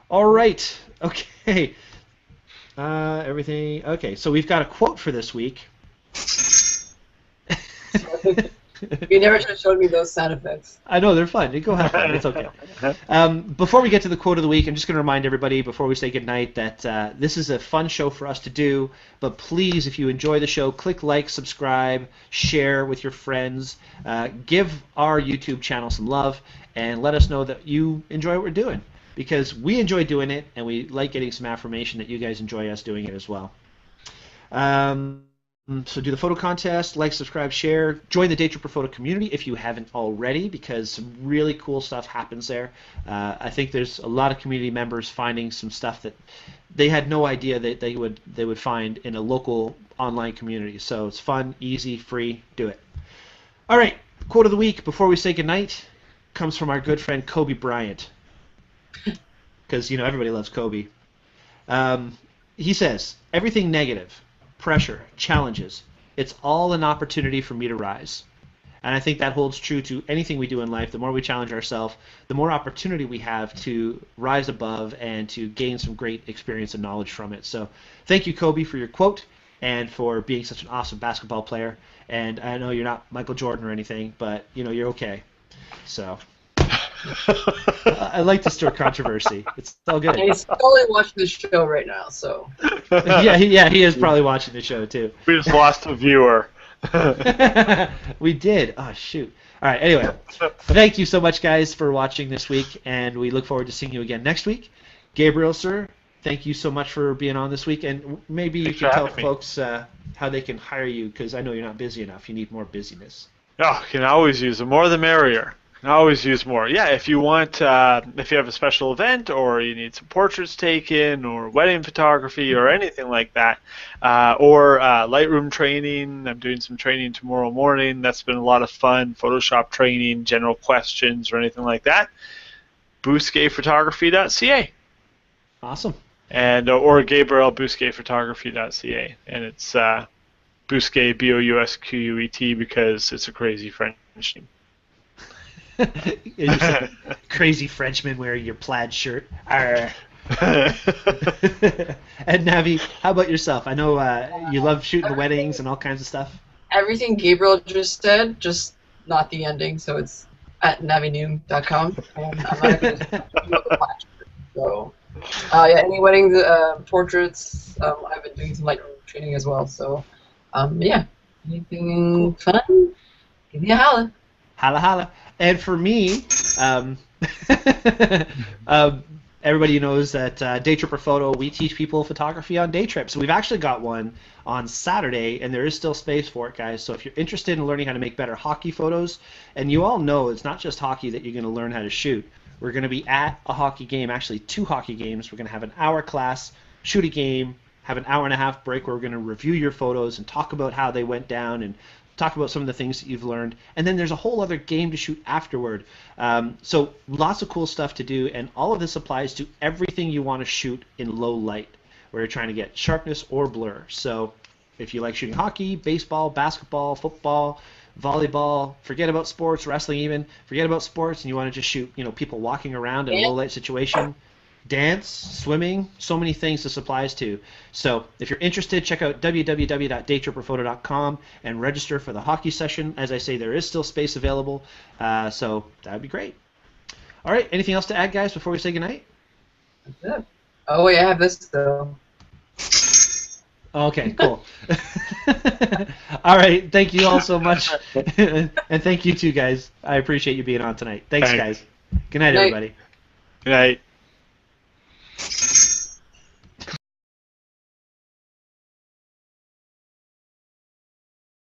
All right. Okay. Everything. Okay. So we've got a quote for this week. You never should have showed me those sound effects. I know, they're fun. Go have fun. It's okay. Before we get to the quote of the week, I'm just going to remind everybody before we say goodnight that this is a fun show for us to do. But please, if you enjoy the show, click like, subscribe, share with your friends. Give our YouTube channel some love, and let us know that you enjoy what we're doing. Because we enjoy doing it, and we like getting some affirmation that you guys enjoy us doing it as well. So do the photo contest, like, subscribe, share. Join the Daytripper Photo community if you haven't already, because some really cool stuff happens there. I think there's a lot of community members finding some stuff that they had no idea that they would find in a local online community. So it's fun, easy, free. Do it. All right, quote of the week before we say goodnight comes from our good friend Kobe Bryant. Because, you know, everybody loves Kobe. He says, everything negative, pressure, challenges, it's all an opportunity for me to rise. And I think that holds true to anything we do in life. The more we challenge ourselves, the more opportunity we have to rise above and to gain some great experience and knowledge from it. So thank you, Kobe, for your quote and for being such an awesome basketball player. And I know you're not Michael Jordan or anything, but, you know, you're okay. So... I like to stir controversy. It's all good. And he's probably watching the show right now, so. yeah, he is probably watching the show too. We just lost a viewer. We did. Oh shoot. All right. Anyway, thank you so much, guys, for watching this week, and we look forward to seeing you again next week. Gabriel, sir, thank you so much for being on this week, and maybe you can tell folks how they can hire you, because I know you're not busy enough. You need more busyness. Oh, you can always use the more the merrier. I always use more. Yeah, if you want, if you have a special event or you need some portraits taken or wedding photography or anything like that, or Lightroom training. I'm doing some training tomorrow morning. That's been a lot of fun. Photoshop training, general questions or anything like that. bousquetphotography.ca. Awesome. And or GabrielBousquetphotography.ca. And it's Bousquet, Bousquet, because it's a crazy French name. Crazy Frenchman wearing your plaid shirt. And Navi, how about yourself? I know you love shooting weddings and all kinds of stuff. Everything Gabriel just said, just not the ending, so it's at navineum.com. And I'm not going to the plaid shirt. So, yeah, any weddings, portraits, I've been doing some Lightroom training as well. So, yeah, anything fun, give me a holla. Holla, holla. And for me, everybody knows that Daytripper Photo, we teach people photography on day trips. So we've actually got one on Saturday, and there is still space for it, guys. So if you're interested in learning how to make better hockey photos, and you all know it's not just hockey that you're going to learn how to shoot. We're going to be at a hockey game, actually 2 hockey games. We're going to have an hour class, shoot a game, have an hour and a half break where we're going to review your photos and talk about how they went down and talk about some of the things that you've learned, and then there's a whole other game to shoot afterward. So lots of cool stuff to do, and all of this applies to everything you want to shoot in low light, where you're trying to get sharpness or blur. So if you like shooting hockey, baseball, basketball, football, volleyball, forget about sports, wrestling even, forget about sports, and you want to just shoot, you know, people walking around in a low light situation, dance, swimming, so many things this applies to. So if you're interested, check out www.daytripperphoto.com and register for the hockey session. As I say, there is still space available, so that would be great. All right, anything else to add, guys, before we say goodnight? That's it. Oh, wait, I have this, though. Okay, cool. All right, thank you all so much. And thank you, too, guys. I appreciate you being on tonight. Thanks, guys. Good night, everybody. Good night.